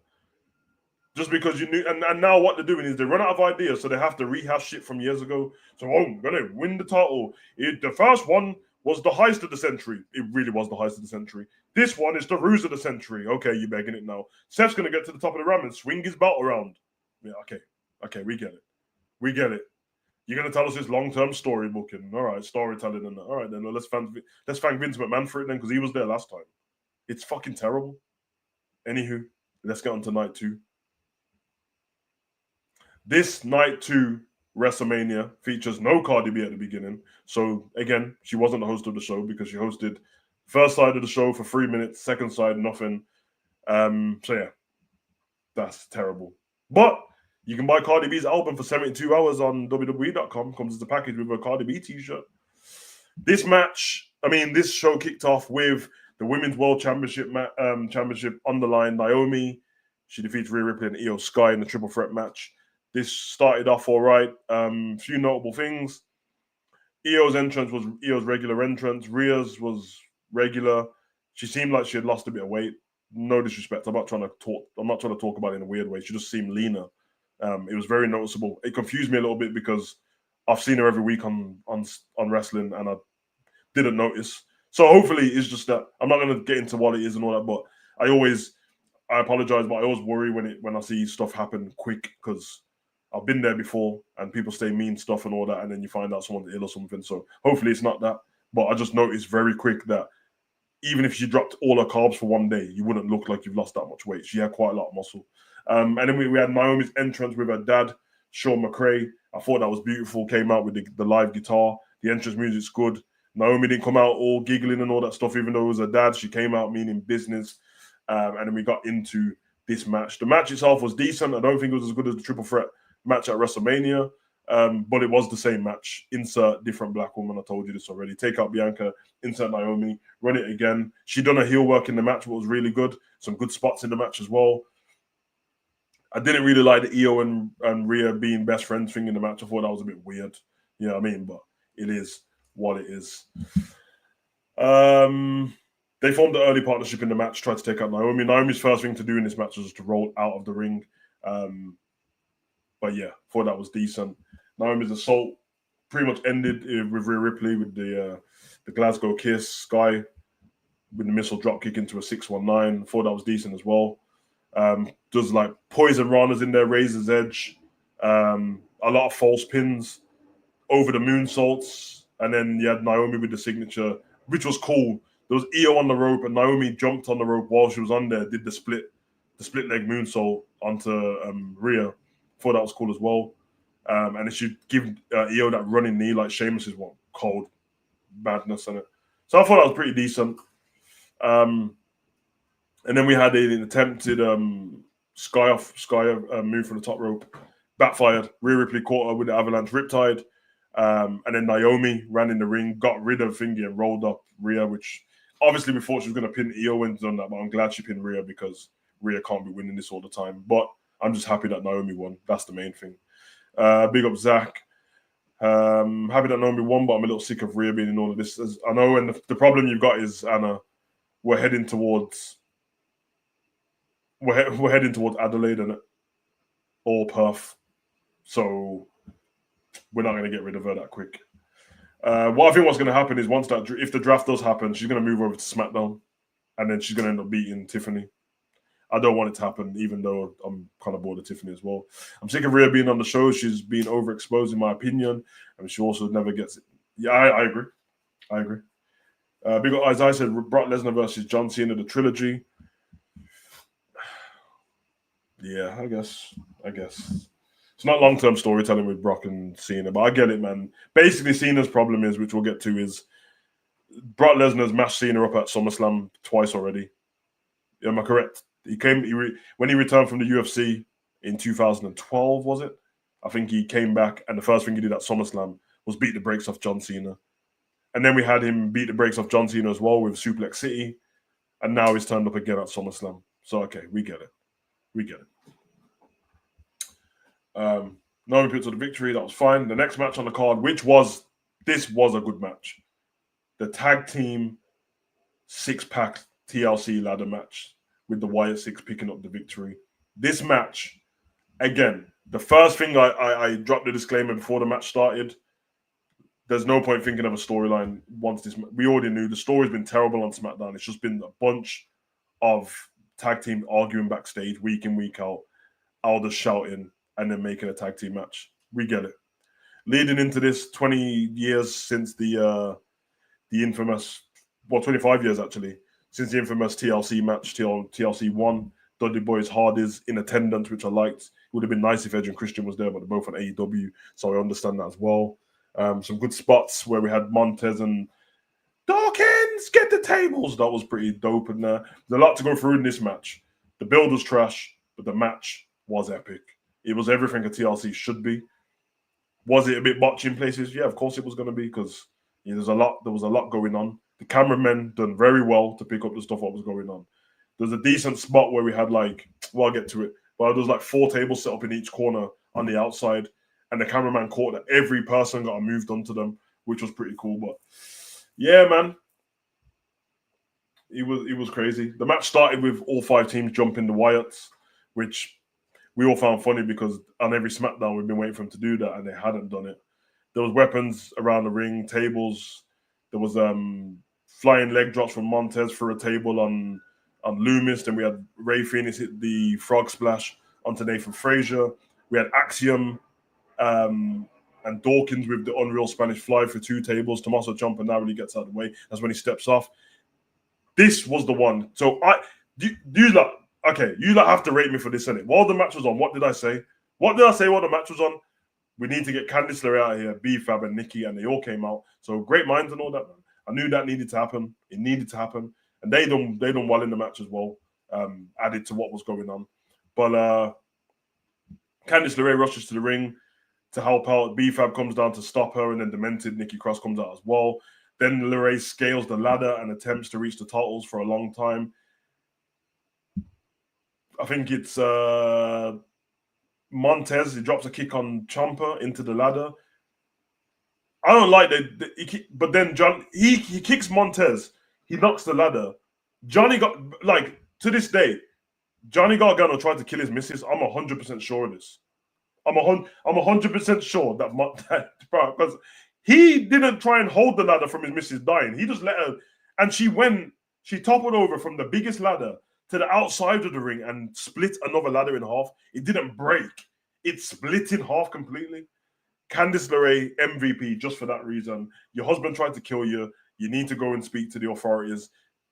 Just because you knew, and now what they're doing is they run out of ideas, so they have to rehash shit from years ago. So, I'm going to win the title. The first one was the heist of the century. It really was the heist of the century. This one is the ruse of the century. Okay, you're begging it now. Seth's going to get to the top of the ramp and swing his belt around. Yeah, okay, we get it. We get it. You're going to tell us this long-term story booking. All right, storytelling and that. All right, then let's thank Vince McMahon for it then, because he was there last time. It's fucking terrible. Anywho, let's get on to night two. This night two WrestleMania features no Cardi B at the beginning. So again, she wasn't the host of the show because she hosted first side of the show for 3 minutes, second side, nothing. So yeah, that's terrible. But you can buy Cardi B's album for 72 hours on WWE.com. Comes as a package with a Cardi B t-shirt. This show kicked off with the Women's World Championship on the line. Naomi, she defeats Rhea Ripley and Io Sky in the triple threat match. This started off all right. Few notable things. Io's entrance was Io's regular entrance. Rhea's was regular. She seemed like she had lost a bit of weight. No disrespect. I'm not trying to talk about it in a weird way. She just seemed leaner. It was very noticeable. It confused me a little bit because I've seen her every week on wrestling and I didn't notice. So hopefully it's just that I'm not going to get into what it is and all that, but I apologize, but I always worry when I see stuff happen quick because I've been there before and people say mean stuff and all that, and then you find out someone's ill or something. So hopefully it's not that. But I just noticed very quick that even if she dropped all her carbs for one day, you wouldn't look like you've lost that much weight. She had quite a lot of muscle. And then we had Naomi's entrance with her dad, Sean McRae. I thought that was beautiful. Came out with the live guitar. The entrance music's good. Naomi didn't come out all giggling and all that stuff, even though it was her dad. She came out meaning business. And then we got into this match. The match itself was decent. I don't think it was as good as the triple threat match at WrestleMania. But it was the same match. Insert different black woman. I told you this already. Take out Bianca, insert Naomi, run it again. She done a heel work in the match, what was really good. Some good spots in the match as well. I didn't really like the Io and Rhea being best friends thing in the match. I thought that was a bit weird. You know what I mean? But it is what it is. They formed an early partnership in the match, tried to take out Naomi. Naomi's first thing to do in this match was to roll out of the ring. But yeah, thought that was decent. Naomi's assault pretty much ended with Rhea Ripley with the Glasgow Kiss, Sky with the missile drop kick into a 619. Thought that was decent as well. Does like poison ranas in there, Razor's Edge, a lot of false pins over the moonsaults, and then you had Naomi with the signature, which was cool. There was Io on the rope, and Naomi jumped on the rope while she was on there, did the split leg moonsault onto Rhea. Thought that was cool as well. And it should give Io that running knee like Sheamus's one, cold madness on it. So I thought that was pretty decent. And then we had an attempted Sky move from the top rope, backfired. Rhea Ripley caught her with the avalanche riptide. And then Naomi ran in the ring, got rid of Thingy and rolled up Rhea, which obviously we thought she was going to pin Io when done that, but I'm glad she pinned Rhea because Rhea can't be winning this all the time. But I'm just happy that Naomi won. That's the main thing. Big up Zach. Happy that Naomi won, but I'm a little sick of Rhea being in all of this. As I know, and the problem you've got is, Anna, we're heading towards Adelaide and or Perth. So we're not going to get rid of her that quick. What I think what's going to happen is if the draft does happen, she's going to move over to SmackDown, and then she's going to end up beating Tiffany. I don't want it to happen, even though I'm kind of bored of Tiffany as well. I'm sick of Rhea being on the show. She's been overexposed, in my opinion, and she also never gets it. Yeah, I agree. Big as I said, Brock Lesnar versus John Cena, the trilogy. Yeah, I guess. It's not long-term storytelling with Brock and Cena, but I get it, man. Basically, Cena's problem is, which we'll get to, is Brock Lesnar's mashed Cena up at SummerSlam twice already. Am I correct? When he returned from the UFC in 2012, was it? I think he came back, and the first thing he did at SummerSlam was beat the brakes off John Cena. And then we had him beat the brakes off John Cena as well with Suplex City, and now he's turned up again at SummerSlam. So, okay, we get it. Naomi puts on the victory. That was fine. The next match on the card, this was a good match. The tag team 6-pack TLC ladder match with the Wyatt Six picking up the victory. This match, again, the first thing I dropped the disclaimer before the match started. There's no point thinking of a storyline once this. We already knew the story's been terrible on SmackDown. It's just been a bunch of tag team arguing backstage week in, week out, Aldous shouting, and then making a tag team match. We get it. Leading into this, 20 years since the infamous, 25 years actually, since the infamous TLC match, TLC 1, Dudley Boys Hardys in attendance, which I liked. It would have been nice if Edge and Christian was there, but they're both on AEW, so I understand that as well. Some good spots where we had Montez and Dawkins, get the tables. That was pretty dope. And there's a lot to go through in this match. The build was trash, but the match was epic. It was everything a TLC should be. Was it a bit botchy in places? Yeah, of course it was going to be, because there was a lot going on. The cameramen done very well to pick up the stuff what was going on. There's a decent spot where we had I'll get to it, but there was 4 tables set up in each corner on the outside, and the cameraman caught that every person got moved onto them, which was pretty cool. But yeah, man, it was crazy. The match started with all 5 teams jumping the Wyatts, which we all found funny because on every SmackDown we've been waiting for them to do that, and they hadn't done it. There was weapons around the ring, tables. There was flying leg drops from Montez through a table on Loomis. Then we had Ray Phoenix hit the frog splash onto Nathan Frazier. We had Axiom and Dawkins with the Unreal Spanish Fly for 2 tables. Tommaso Ciampa narrowly gets out of the way. That's when he steps off. This was the one. So you have to rate me for this, innit? While the match was on, what did I say? What did I say while the match was on? We need to get Candice LeRae out of here, B-Fab and Nikki, and they all came out. So great minds and all that, man. I knew that needed to happen. It needed to happen. And they done well in the match as well, added to what was going on. But Candice LeRae rushes to the ring. to help out. B-Fab comes down to stop her, and then Demented Nikki Cross comes out as well. Then LeRae scales the ladder and attempts to reach the titles for a long time. I think it's Montez. He drops a kick on Ciampa into the ladder. I don't like that. But then he kicks Montez. He knocks the ladder. Johnny got like to this day. Johnny Gargano tried to kill his missus. I'm 100% sure of this. I'm 100% sure that because he didn't try and hold the ladder from his missus dying. He just let her, and she toppled over from the biggest ladder to the outside of the ring and split another ladder in half. It didn't break. It split in half completely. Candice LeRae, MVP, just for that reason. Your husband tried to kill you. You need to go and speak to the authorities.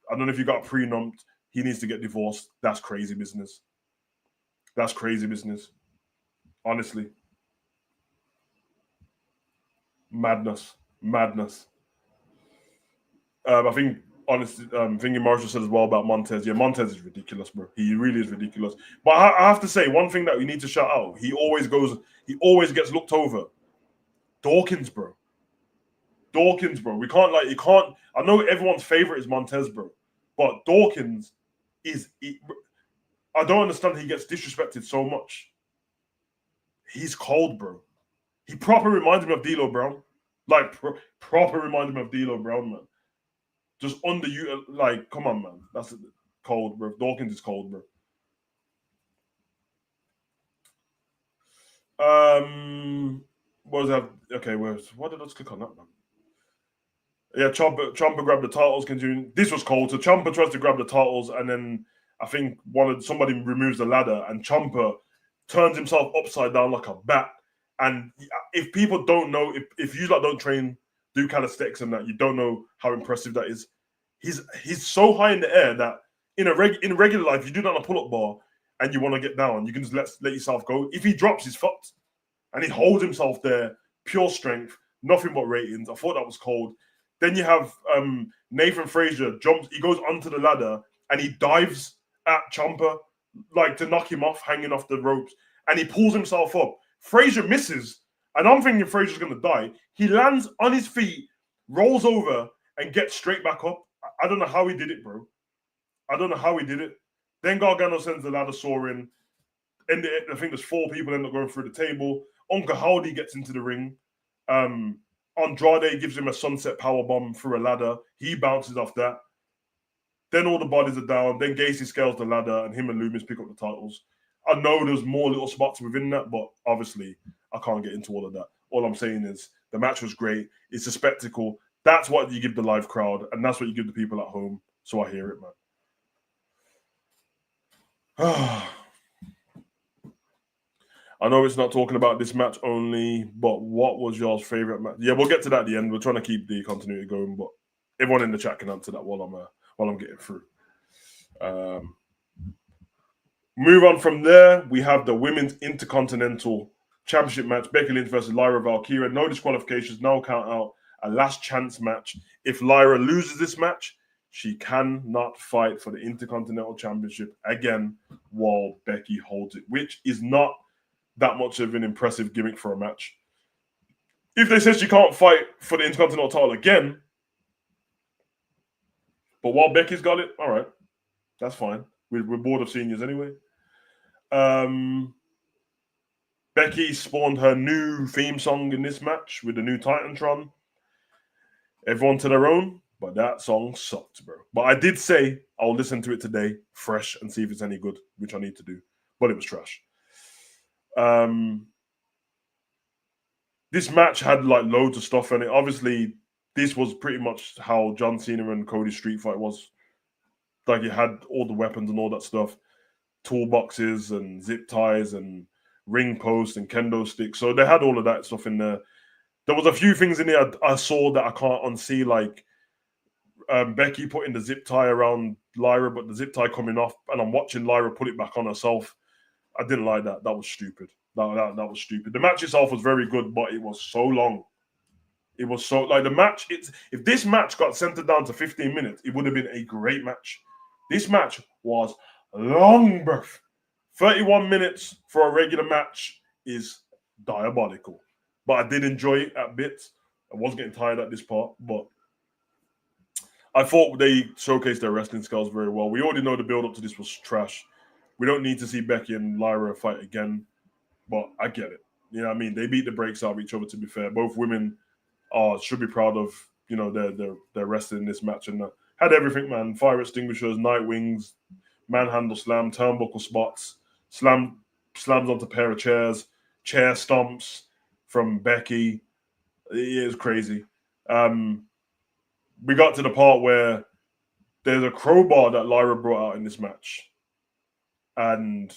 I don't know if you got prenupped. He needs to get divorced. That's crazy business. That's crazy business. Honestly. Madness. I think, honestly, thinking Marshall said as well about Montez. Yeah, Montez is ridiculous, bro. He really is ridiculous. But I have to say, one thing that we need to shout out, he always gets looked over. Dawkins, bro. We can't, I know everyone's favorite is Montez, bro. But Dawkins I don't understand he gets disrespected so much. He's cold, bro. He proper reminds me of D'Lo Brown. Like, proper reminds me of D'Lo Brown, man. Just under you, like, come on, man. That's cold, bro. Dawkins is cold, bro. What was that? Okay, what did I click on that, man? Yeah, Ciampa grabbed the titles. This was cold. So Ciampa tries to grab the titles, and then I think somebody removes the ladder, and Ciampa turns himself upside down like a bat. And if people don't know, if you don't train, do calisthenics and that, you don't know how impressive that is. He's so high in the air that in regular life, you do that on a pull-up bar and you want to get down, you can just let yourself go. If he drops, he's fucked. And he holds himself there, pure strength, nothing but ratings. I thought that was cold. Then you have Nathan Frazier he goes onto the ladder and he dives at Ciampa, like to knock him off, hanging off the ropes, and he pulls himself up. Frazier misses, and I'm thinking Frazier's gonna die. He lands on his feet, rolls over, and gets straight back up. I don't know how he did it, bro. I don't know how he did it. Then Gargano sends the ladder soaring. And I think there's 4 people end up going through the table. Uncle Howdy gets into the ring. Andrade gives him a sunset powerbomb through a ladder. He bounces off that. Then all the bodies are down. Then Gacy scales the ladder, and him and Loomis pick up the titles. I know there's more little spots within that, but obviously I can't get into all of that. All I'm saying is the match was great. It's a spectacle. That's what you give the live crowd, and that's what you give the people at home. So I hear it, man. I know it's not talking about this match only, but what was your favorite match? Yeah, we'll get to that at the end. We're trying to keep the continuity going, but everyone in the chat can answer that while I'm getting through. Move on from there. We have the Women's Intercontinental Championship match: Becky Lynch versus Lyra Valkyria. No disqualifications, no count out. A last chance match. If Lyra loses this match, she cannot fight for the Intercontinental Championship again while Becky holds it, which is not that much of an impressive gimmick for a match. If they say she can't fight for the Intercontinental title again, but while Becky's got it, all right, that's fine. We're bored of seniors anyway. Becky spawned her new theme song in this match with the new Titantron. Everyone to their own, but that song sucked, bro. But I did say I'll listen to it today, fresh, and see if it's any good, which I need to do. But it was trash. This match had loads of stuff in it. Obviously, this was pretty much how John Cena and Cody street fight was. Like, it had all the weapons and all that stuff, toolboxes and zip ties and ring posts and kendo sticks. So they had all of that stuff in there. There was a few things in there I saw that I can't unsee, like Becky putting the zip tie around Lyra, but the zip tie coming off, and I'm watching Lyra put it back on herself. I didn't like that. That was stupid. That was stupid. The match itself was very good, but it was so long. It was so the match. If this match got centered down to 15 minutes, it would have been a great match. This match was long, bruv. 31 minutes for a regular match is diabolical. but I did enjoy it at bits. I was getting tired at this part, but I thought they showcased their wrestling skills very well. We already know the build up to this was trash. We don't need to see Becky and Lyra fight again, but I get it. You know what I mean? They beat the brakes out of each other, to be fair. Both women should be proud of, their wrestling in this match, and had everything, man. Fire extinguishers, night wings, manhandle slam, turnbuckle spots, slams onto a pair of chairs, chair stomps from Becky. It was crazy. We got to the part where there's a crowbar that Lyra brought out in this match. And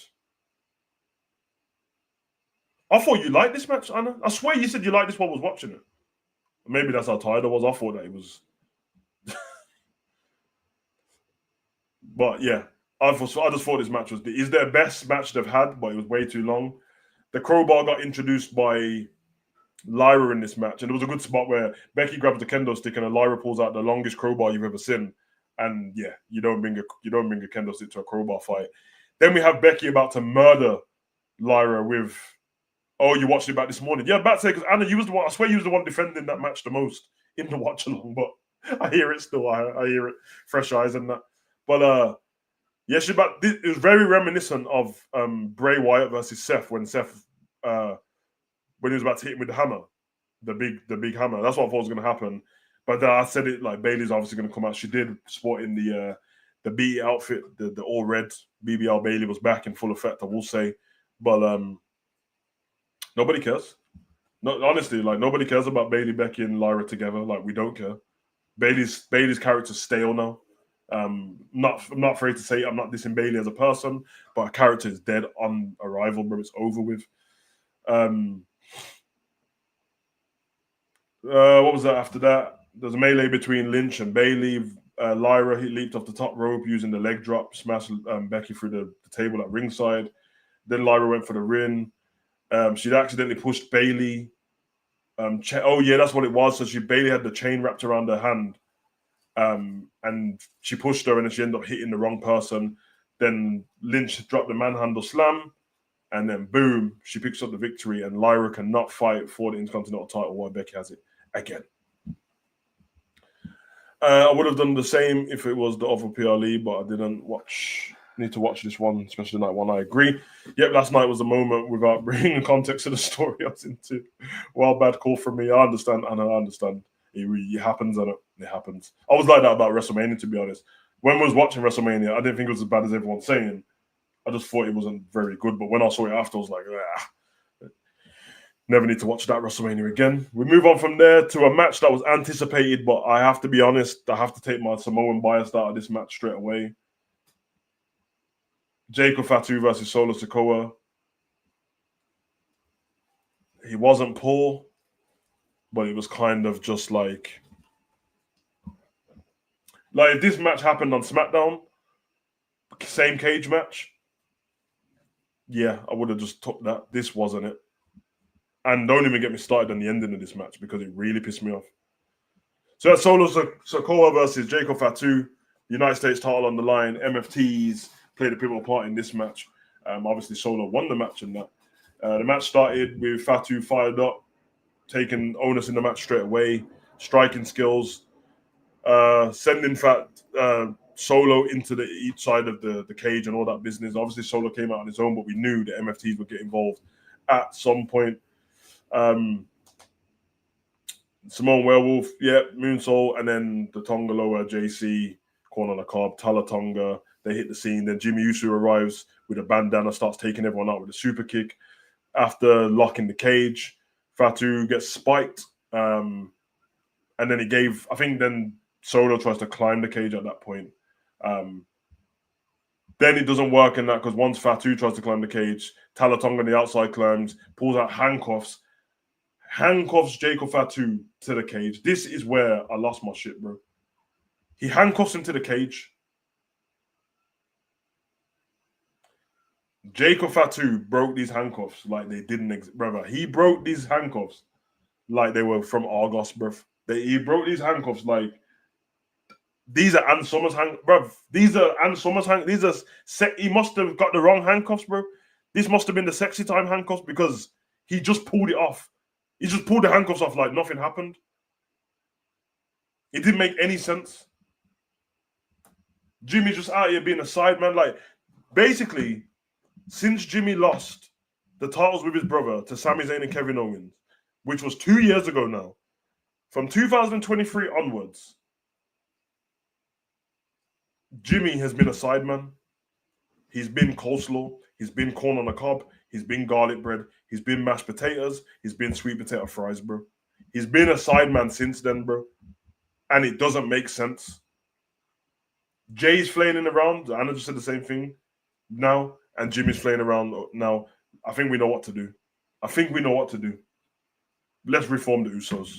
I thought you liked this match, Anna. I swear you said you liked this while I was watching it. Maybe that's how tired I was. I thought that it was. But yeah, I just thought this match is their best match they've had, but it was way too long. The crowbar got introduced by Lyra in this match, and there was a good spot where Becky grabs the kendo stick and Lyra pulls out the longest crowbar you've ever seen. And yeah, you don't bring a kendo stick to a crowbar fight. Then we have Becky about to murder Lyra with, "Oh, you watched it back this morning." Yeah, about to say, because Anna, you was the one. I swear you was the one defending that match the most in the watch along. But I hear it still. I hear it, fresh eyes and that. But yeah, it was very reminiscent of Bray Wyatt versus Seth when he was about to hit him with the hammer, the big hammer. That's what I thought was going to happen. But I said it like Bayley's obviously going to come out. She did, sporting the BE outfit, the all red. BBL Bayley was back in full effect, I will say. But nobody cares. No, honestly, like nobody cares about Bayley, Becky, and Lyra together. Like we don't care. Bayley's character's stale now. I'm not afraid to say I'm not dissing Bayley as a person, but her character is dead on arrival, bro. It's over with. What was that after that? There's a melee between Lynch and Bayley. Lyra, he leaped off the top rope using the leg drop, smashed Becky through the table at ringside. Then Lyra went for the ring. She'd accidentally pushed Bayley. Oh yeah, that's what it was. So Bayley had the chain wrapped around her hand. And she pushed her and then she ended up hitting the wrong person. Then Lynch dropped the manhandle slam, and then boom, she picks up the victory, and Lyra cannot fight for the Intercontinental title while Becky has it again. I would have done the same if it was the other PLE, but I didn't need to watch this one, especially night one. I agree. Yep, last night was the moment without bringing the context of the story I was into. Well, bad call from me. I understand, and I understand. It happens, and it happens. I was like that about WrestleMania, to be honest. When I was watching WrestleMania, I didn't think it was as bad as everyone's saying. I just thought it wasn't very good. But when I saw it after, I was like, never need to watch that WrestleMania again. We move on from there to a match that was anticipated, but I have to be honest, I have to take my Samoan bias out of this match straight away. Jacob Fatu versus Solo Sikoa. He wasn't poor, but it was kind of just like if this match happened on SmackDown, same cage match, yeah, I would have just took that. This wasn't it. And don't even get me started on the ending of this match because it really pissed me off. So that's Solo Sikoa versus Jacob Fatu, United States title on the line. MFTs played a pivotal part in this match. Obviously, Solo won the match in that. The match started with Fatu fired up, taking onus in the match straight away, striking skills, sending Solo into each side of the cage and all that business. Obviously, Solo came out on his own, but we knew the MFTs would get involved at some point. Simone Werewolf, yeah, Moonsault, and then the Tonga Loa, JC, corn on the cob, Tala Tonga. They hit the scene. Then Jimmy Uso arrives with a bandana, starts taking everyone out with a super kick. After locking the cage, Fatu gets spiked. And then then Solo tries to climb the cage at that point. Then it doesn't work in that because once Fatu tries to climb the cage, Tala Tonga on the outside climbs, pulls out handcuffs Jacob Fatu to the cage. This is where I lost my shit, bro. He handcuffs him to the cage. Jacob Fatu broke these handcuffs like they didn't exist, brother. He broke these handcuffs like they were from Argos, bro. He broke these handcuffs like these are Ann Summers handcuffs, bro. These are Ann Summers handcuffs. He must have got the wrong handcuffs, bro. This must have been the sexy time handcuffs because he just pulled it off. He just pulled the handcuffs off like nothing happened. It didn't make any sense. Jimmy just out here being a sideman. Like, basically, since Jimmy lost the titles with his brother to Sami Zayn and Kevin Owens, which was 2 years ago now, from 2023 onwards, Jimmy has been a sideman. He's been coleslaw. He's been corn on the cob. He's been garlic bread. He's been mashed potatoes. He's been sweet potato fries, bro. He's been a sideman since then, bro. And it doesn't make sense. Jay's flailing around. Anna just said the same thing now. And Jimmy's flailing around now. I think we know what to do. Let's reform the Usos.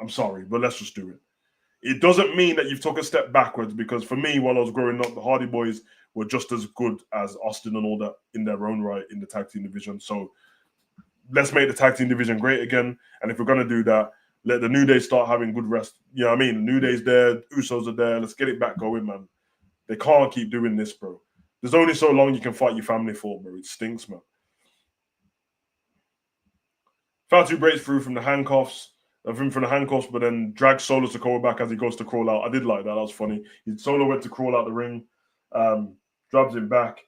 I'm sorry, but let's just do it. It doesn't mean that you've took a step backwards, because for me, while I was growing up, the Hardy Boys were just as good as Austin and all that in their own right in the tag team division. So let's make the tag team division great again. And if we're going to do that, let the New Day start having good rest. You know what I mean? The New Day's there, Usos are there. Let's get it back going, man. They can't keep doing this, bro. There's only so long you can fight your family for, bro. It stinks, man. Fatu breaks through from the handcuffs. But then drags Solo Sikoa back as he goes to crawl out. I did like that. That was funny. Solo went to crawl out the ring, grabs him back,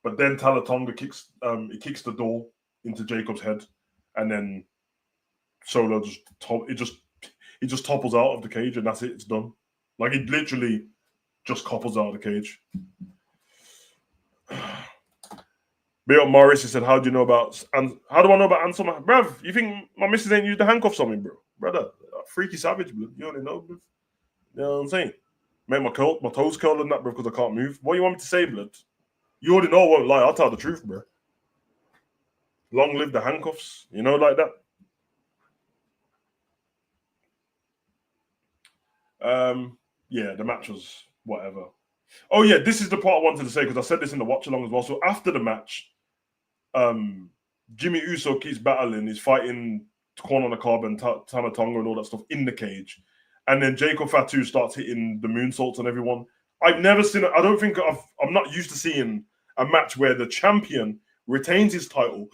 but then Talatonga kicks the door into Jacob's head, and then Solo just topples out of the cage, and that's it. It's done. Like, he literally just copples out of the cage. Bill Morris, he said, how do I know about Ansel? Bruv, you think my missus ain't used the handcuffs on me, bro? Brother, freaky savage, blood. You only know, blood. You know what I'm saying? Make my toes curl and that, bro, because I can't move. What do you want me to say, blood? You already know I won't lie. I'll tell the truth, bro. Long live the handcuffs. You know, like that. Yeah, the match was whatever. Oh, yeah, this is the part I wanted to say, because I said this in the watch-along as well. So after the match, Jimmy Uso keeps battling. He's fighting corn on the cob and Tama Tonga and all that stuff in the cage. And then Jacob Fatu starts hitting the moonsaults on everyone. I've never seen it. I'm not used to seeing a match where the champion retains his title,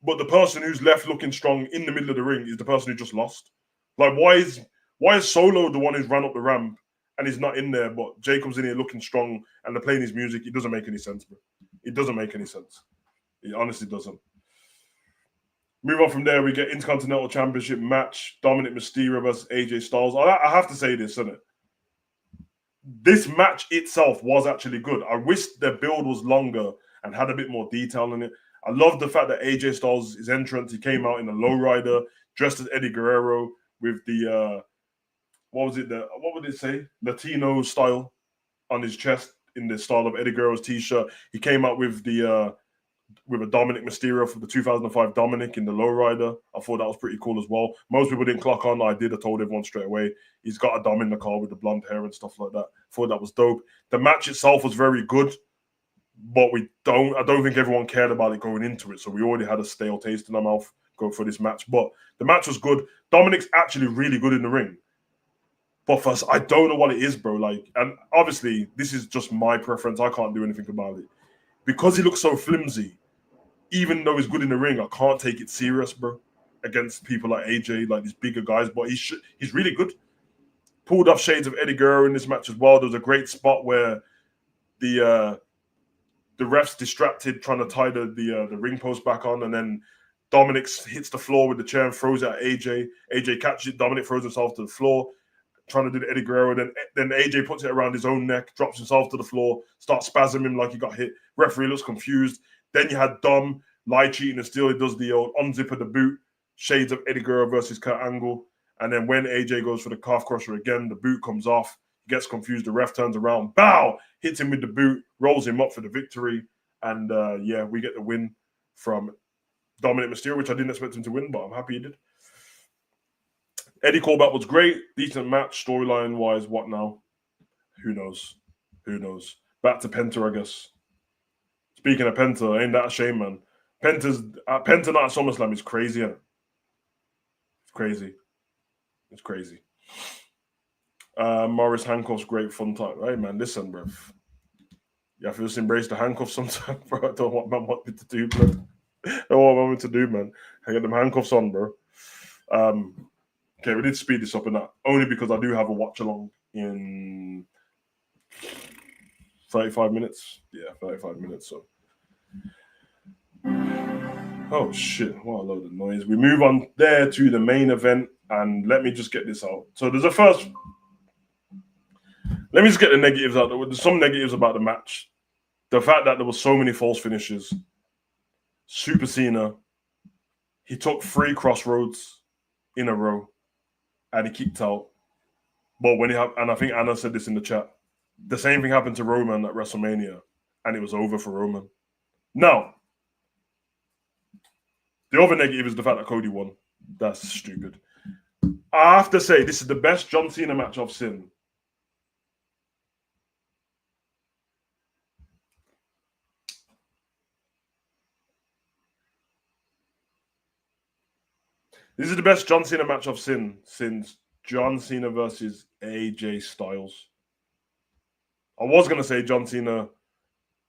but the person who's left looking strong in the middle of the ring is the person who just lost. Like, why is Solo the one who's ran up the ramp and he's not in there, but Jacob's in here looking strong and they're playing his music? It doesn't make any sense, bro. It doesn't make any sense. It honestly doesn't. Move on from there, we get Intercontinental Championship match, Dominic Mysterio versus AJ Styles. I have to say this, isn't it? This match itself was actually good. I wish the build was longer and had a bit more detail in it. I love the fact that AJ Styles, his entrance, he came out in a lowrider, dressed as Eddie Guerrero with the, what would it say? Latino style on his chest in the style of Eddie Guerrero's t-shirt. He came out with with a Dominic Mysterio for the 2005 Dominic in the lowrider. I thought that was pretty cool as well. Most people didn't clock on. I did. I told everyone straight away. He's got a Dom in the car with the blonde hair and stuff like that. I thought that was dope. The match itself was very good, but I don't think everyone cared about it going into it. So we already had a stale taste in our mouth going for this match. But the match was good. Dominic's actually really good in the ring. But first, I don't know what it is, bro. Like, and obviously, this is just my preference. I can't do anything about it. Because he looks so flimsy, even though he's good in the ring, I can't take it serious, bro, against people like AJ, like these bigger guys. But he's really good. Pulled off shades of Eddie Guerrero in this match as well. There was a great spot where the ref's distracted, trying to tie the ring post back on, and then Dominic hits the floor with the chair and throws it at AJ. AJ catches it. Dominic throws himself to the floor, trying to do the Eddie Guerrero. Then AJ puts it around his own neck, drops himself to the floor, starts spasming like he got hit. Referee looks confused. Then you had Dom lie cheating and still he does the old unzip of the boot, shades of Eddie Guerrero versus Kurt Angle. And then when AJ goes for the calf crusher again, the boot comes off. He gets confused. The ref turns around, bow, hits him with the boot, rolls him up for the victory. And yeah, we get the win from Dominic Mysterio, which I didn't expect him to win, but I'm happy he did. Eddie callback was great. Decent match, storyline-wise. What now? Who knows? Who knows? Back to Penta, I guess. Speaking of Penta, ain't that a shame, man? Penta not at SummerSlam is crazy, yeah. It's crazy. It's crazy. Morris handcuffs, great fun time. Hey, man, listen, bruv. You have to just embrace the handcuffs sometimes, bro. I don't want man what to do, bro. What I want me to do, man. I get them handcuffs on, bro. Okay, we did speed this up and that only because I do have a watch along in 35 minutes. Yeah, 35 minutes. So, oh shit, what a load of noise. We move on there to the main event, and let me just get this out. So, there's a first. Let me just get the negatives out. There's some negatives about the match. The fact that there was so many false finishes. Super Cena, he took 3 crossroads in a row, and he kicked out. But when he and I think Anna said this in the chat, the same thing happened to Roman at WrestleMania, and it was over for Roman. Now, the other negative is the fact that Cody won. That's stupid. I have to say, this is the best John Cena match I've seen. This is the best John Cena match I've seen since John Cena versus AJ Styles. I was going to say John Cena,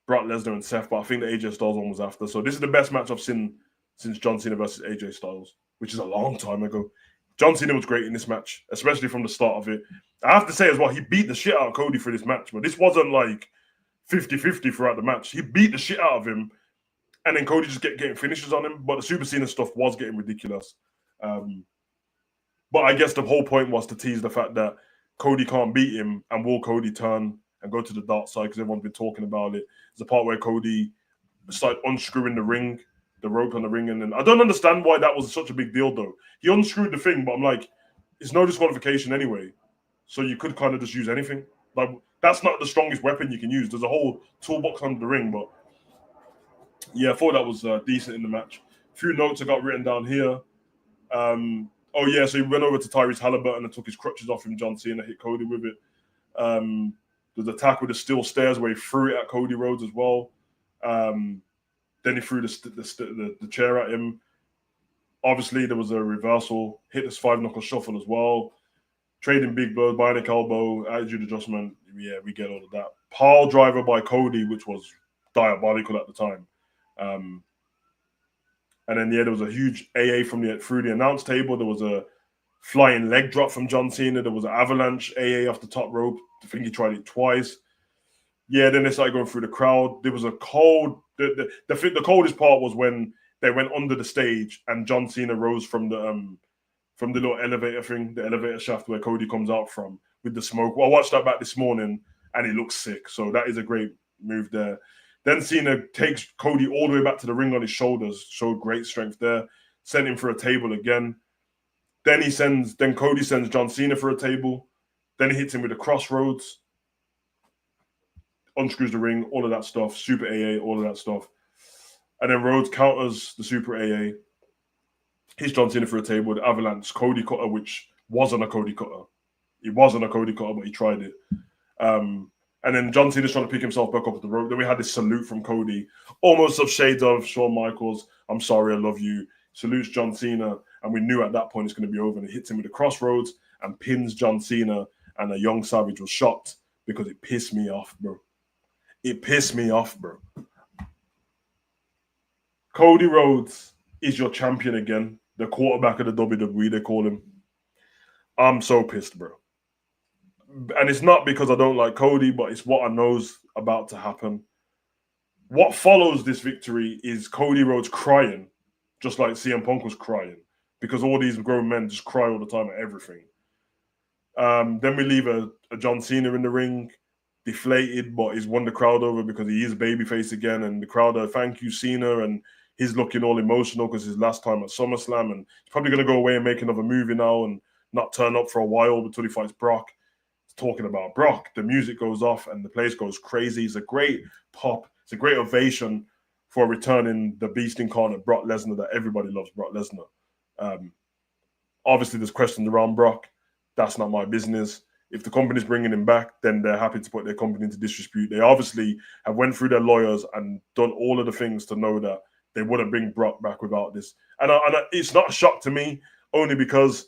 Brock Lesnar, and Seth, but I think the AJ Styles one was after. So this is the best match I've seen since John Cena versus AJ Styles, which is a long time ago. John Cena was great in this match, especially from the start of it. I have to say as well, he beat the shit out of Cody for this match, but this wasn't like 50-50 throughout the match. He beat the shit out of him, and then Cody just getting finishes on him. But the Super Cena stuff was getting ridiculous. But I guess the whole point was to tease the fact that Cody can't beat him, and will Cody turn and go to the dark side because everyone's been talking about it. There's a part where Cody started unscrewing the rope on the ring, and then I don't understand why that was such a big deal though. He unscrewed the thing, but I'm like, it's no disqualification anyway, so you could kind of just use anything. Like that's not the strongest weapon you can use. There's a whole toolbox under the ring, but yeah, I thought that was decent in the match. A few notes I got written down here. Oh yeah, so he went over to Tyrese Halliburton and took his crutches off him. John Cena hit Cody with it. There's a attack with the steel stairs where he threw it at Cody Rhodes as well. Then he threw the chair at him. Obviously, there was a reversal, hit this 5-knuckle shuffle as well. Trading big bird, bionic elbow, attitude adjustment. Yeah, we get all of that. Pile driver by Cody, which was diabolical at the time. And then, yeah, there was a huge AA through the announce table. There was a flying leg drop from John Cena. There was an avalanche AA off the top rope. I think he tried it twice. Yeah, then they started going through the crowd. There was a cold. The coldest part was when they went under the stage and John Cena rose from the little elevator thing, the elevator shaft where Cody comes out from with the smoke. Well, I watched that back this morning and it looks sick. So that is a great move there. Then Cena takes Cody all the way back to the ring on his shoulders, showed great strength there, sent him for a table again. Then Cody sends John Cena for a table. Then he hits him with the crossroads, unscrews the ring, all of that stuff, super AA, all of that stuff. And then Rhodes counters the super AA. Hits John Cena for a table, the avalanche Cody cutter, which wasn't a Cody cutter. It wasn't a Cody cutter, but he tried it. And then John Cena's trying to pick himself back up at the rope. Then we had this salute from Cody, almost of shades of Shawn Michaels. I'm sorry, I love you. Salutes John Cena. And we knew at that point it's going to be over. And it hits him with the crossroads and pins John Cena. And the young Savage was shocked because it pissed me off, bro. It pissed me off, bro. Cody Rhodes is your champion again. The quarterback of the WWE, they call him. I'm so pissed, bro. And it's not because I don't like Cody, but it's what I know's about to happen. What follows this victory is Cody Rhodes crying, just like CM Punk was crying, because all these grown men just cry all the time at everything. Then we leave a John Cena in the ring, deflated, but he's won the crowd over because he is babyface again, and the crowd are thank you Cena, and he's looking all emotional because his last time at SummerSlam, and he's probably going to go away and make another movie now and not turn up for a while until he fights Brock. Talking about Brock, the music goes off and the place goes crazy. It's a great pop. It's a great ovation for returning the beast incarnate Brock Lesnar that everybody loves, Brock Lesnar. Obviously, there's questions around Brock. That's not my business. If the company's bringing him back, then they're happy to put their company into disrepute. They obviously have went through their lawyers and done all of the things to know that they wouldn't bring Brock back without this. And it's not a shock to me, only because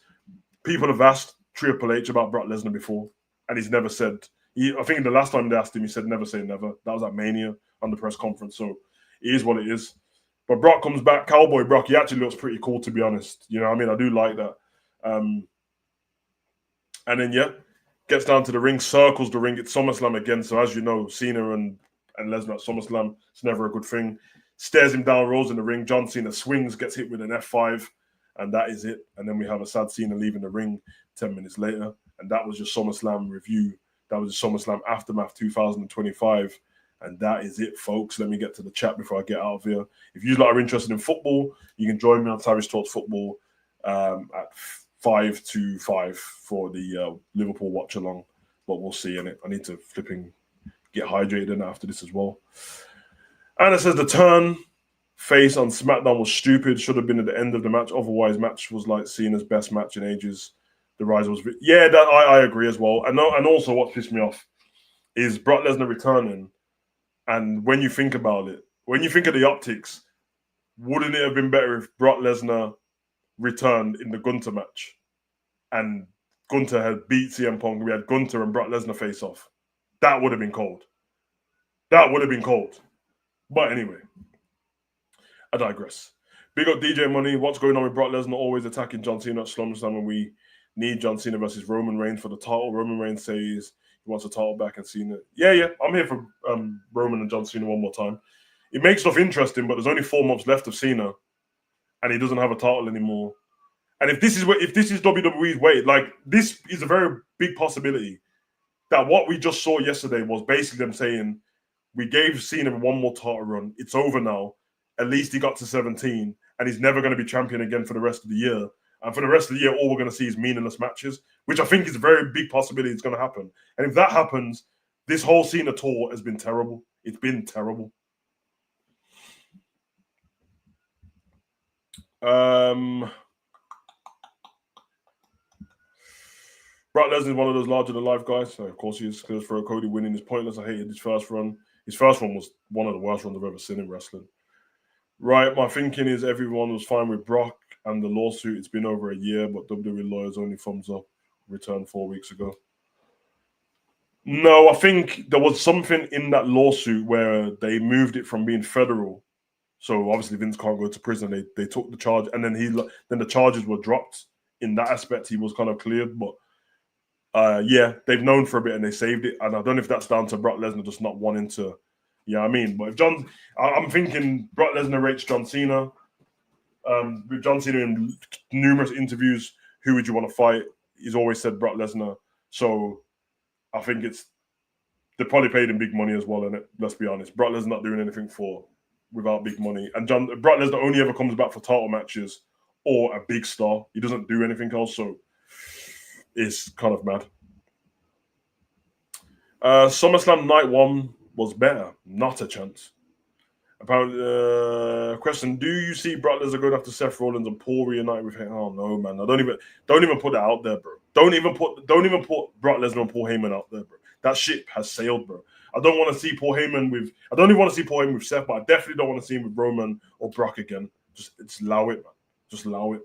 people have asked Triple H about Brock Lesnar before. And he's never said, I think the last time they asked him, he said never say never. That was at Mania on the press conference. So it is what it is. But Brock comes back, Cowboy Brock. He actually looks pretty cool, to be honest. You know what I mean? I do like that. And then gets down to the ring, circles the ring. It's SummerSlam again. So as you know, Cena and Lesnar at SummerSlam, it's never a good thing. Stares him down, rolls in the ring. John Cena swings, gets hit with an F5, and that is it. And then we have a sad Cena leaving the ring 10 minutes later. And that was your SummerSlam review. That was your SummerSlam Aftermath 2025. And that is it, folks. Let me get to the chat before I get out of here. If you are interested in football, you can join me on Savage Talks Football at 5 to 5 for the Liverpool watch along. But we'll see in it. I need to flipping get hydrated after this as well. Anna says the turn face on SmackDown was stupid. Should have been at the end of the match. Otherwise, match was like Cena's best match in ages. The rise was that I agree as well. And also what pissed me off is Brock Lesnar returning. And when you think about it, when you think of the optics, wouldn't it have been better if Brock Lesnar returned in the Gunter match and Gunter had beat CM Punk? We had Gunter and Brock Lesnar face off. That would have been cold. That would have been cold. But anyway, I digress. Big up DJ Money. What's going on with Brock Lesnar always attacking John Cena at SummerSlam when we need John Cena versus Roman Reigns for the title? Roman Reigns says he wants the title back and Cena. Yeah. I'm here for Roman and John Cena one more time. It makes stuff interesting, but there's only 4 months left of Cena, and he doesn't have a title anymore. And if this is WWE's way, like this is a very big possibility that what we just saw yesterday was basically them saying, we gave Cena one more title run. It's over now. At least he got to 17, and he's never going to be champion again for the rest of the year. And for the rest of the year, all we're going to see is meaningless matches, which I think is a very big possibility it's going to happen. And if that happens, this whole Cena tour has been terrible. It's been terrible. Brock Lesnar is one of those larger-than-life guys. So of course, he is. Because for Cody winning is pointless. I hated his first run. His first one was one of the worst runs I've ever seen in wrestling. Right, my thinking is everyone was fine with Brock and the lawsuit. It's been over a year, but WWE lawyers only thumbs up. Returned 4 weeks ago. No, I think there was something in that lawsuit where they moved it from being federal. So obviously Vince can't go to prison. They took the charge, and then the charges were dropped. In that aspect, he was kind of cleared, but they've known for a bit and they saved it. And I don't know if that's down to Brock Lesnar just not wanting to. Yeah, I mean, but if I'm thinking Brock Lesnar rates John Cena. With John Cena in numerous interviews, who would you want to fight? He's always said Brock Lesnar. So I think they probably paid him big money as well. And let's be honest, Brock Lesnar not doing anything without big money. And Brock Lesnar only ever comes back for title matches or a big star. He doesn't do anything else. So it's kind of mad. SummerSlam Night 1 was better. Not a chance. Apparently, question: do you see Brock Lesnar going after Seth Rollins and Paul reunite with him? Oh no, man! I don't even put that out there, bro. Don't even put Brock Lesnar and Paul Heyman out there, bro. That ship has sailed, bro. I don't want to see Paul Heyman with. I don't even want to see Paul Heyman with Seth, but I definitely don't want to see him with Roman or Brock again. Just allow it, man. Just allow it.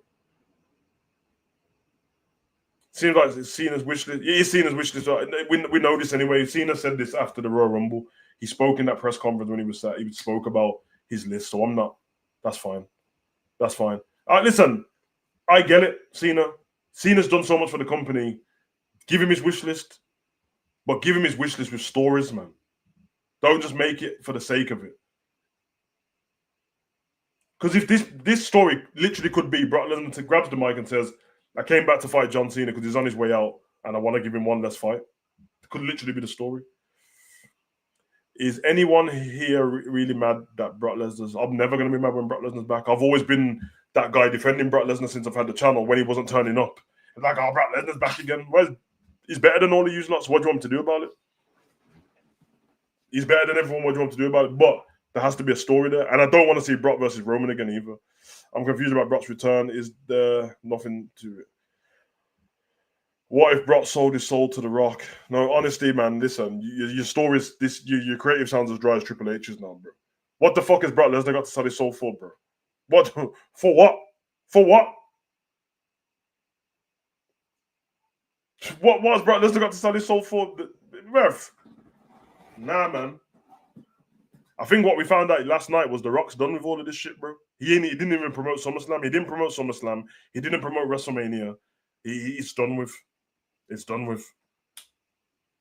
Seems like it's Cena's wish list. It is Cena's wish list. We know this anyway. Cena said this after the Royal Rumble. He spoke in that press conference when he spoke about his list. So I'm not. That's fine. That's fine. Listen, I get it. Cena's done so much for the company. Give him his wish list, but give him his wish list with stories, man. Don't just make it for the sake of it. Because if this story literally could be Brock Lesnar grabs the mic and says, I came back to fight John Cena because he's on his way out and I want to give him one less fight. It could literally be the story. Is anyone here really mad that Brock Lesnar's... I'm never going to be mad when Brock Lesnar's back. I've always been that guy defending Brock Lesnar since I've had the channel when he wasn't turning up. It's like, oh, Brock Lesnar's back again. Well, he's better than all the usual. So what do you want me to do about it? He's better than everyone. What do you want to do about it? But there has to be a story there. And I don't want to see Brock versus Roman again either. I'm confused about Brock's return. Is there nothing to it? What if Brock sold his soul to The Rock? No, honestly, man, listen, your stories, your creative sounds as dry as Triple H's now, bro. What the fuck has Brock Lesnar got to sell his soul for, bro? What? For what? For what? What has Brock Lesnar got to sell his soul for? Ref. Nah, man. I think what we found out last night was The Rock's done with all of this shit, bro. He didn't even promote SummerSlam. He didn't promote SummerSlam. He didn't promote WrestleMania. He's done with. It's done with.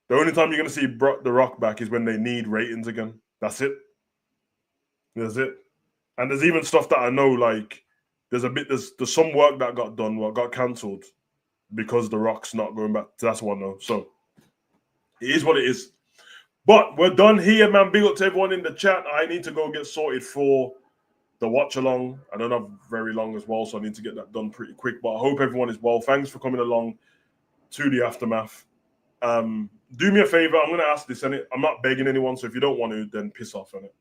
The only time you're gonna see The Rock back is when they need ratings again. That's it. That's it. And there's even stuff that I know, like there's some work that got done, what got cancelled because The Rock's not going back. That's one though. So it is what it is. But we're done here, man. Big up to everyone in the chat. I need to go get sorted for the watch along. I don't have very long as well, so I need to get that done pretty quick. But I hope everyone is well. Thanks for coming along to the aftermath. Do me a favor. I'm going to ask this, and I'm not begging anyone. So if you don't want to, then piss off on it.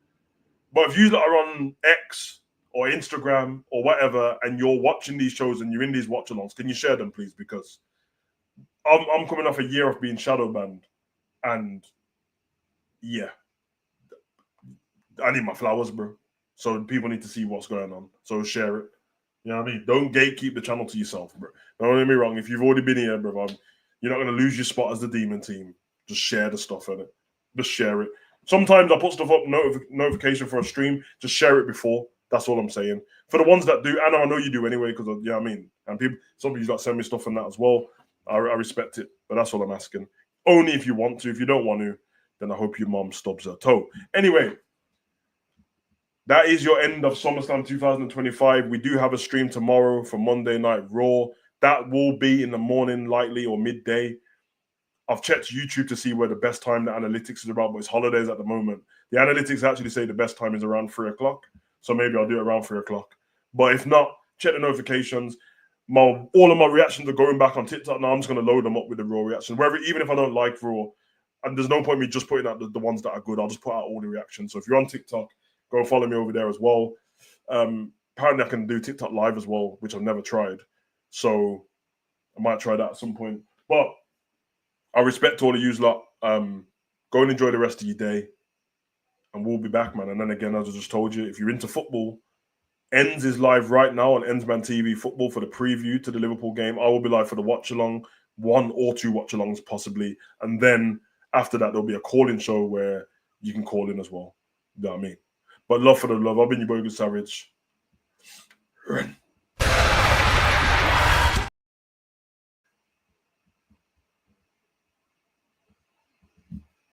But if you are on X or Instagram or whatever, and you're watching these shows and you're in these watch alongs, can you share them, please? Because I'm coming off a year of being shadow banned, and yeah, I need my flowers, bro. So people need to see what's going on. So share it. You know what I mean? Don't gatekeep the channel to yourself, bro. Don't get me wrong. If you've already been here, bro, you're not going to lose your spot as the demon team. Just share the stuff in it. Just share it. Sometimes I put stuff up, notification for a stream. Just share it before. That's all I'm saying. For the ones that do, and I know you do anyway, because you know what I mean. And some people got to send me stuff on that as well. I respect it, but that's all I'm asking. Only if you want to. If you don't want to, then I hope your mom stubs her toe. Anyway, that is your end of SummerSlam 2025. We do have a stream tomorrow for Monday Night Raw. That will be in the morning, likely, or midday. I've checked YouTube to see where the best time the analytics is about, but it's holidays at the moment. The analytics actually say the best time is around 3 o'clock. So maybe I'll do it around 3 o'clock. But if not, check the notifications. All of my reactions are going back on TikTok now. I'm just going to load them up with the Raw reactions. Even if I don't like Raw, and there's no point in me just putting out the ones that are good, I'll just put out all the reactions. So if you're on TikTok, go and follow me over there as well. Apparently I can do TikTok live as well, which I've never tried. So I might try that at some point. But I respect all of you lot. Go and enjoy the rest of your day. And we'll be back, man. And then again, as I just told you, if you're into football, Ends is live right now on Endsman TV Football for the preview to the Liverpool game. I will be live for the watch-along, 1 or 2 watch-alongs possibly. And then after that, there'll be a call-in show where you can call in as well. You know what I mean? But love for the love. I've been your boy, Good Savage.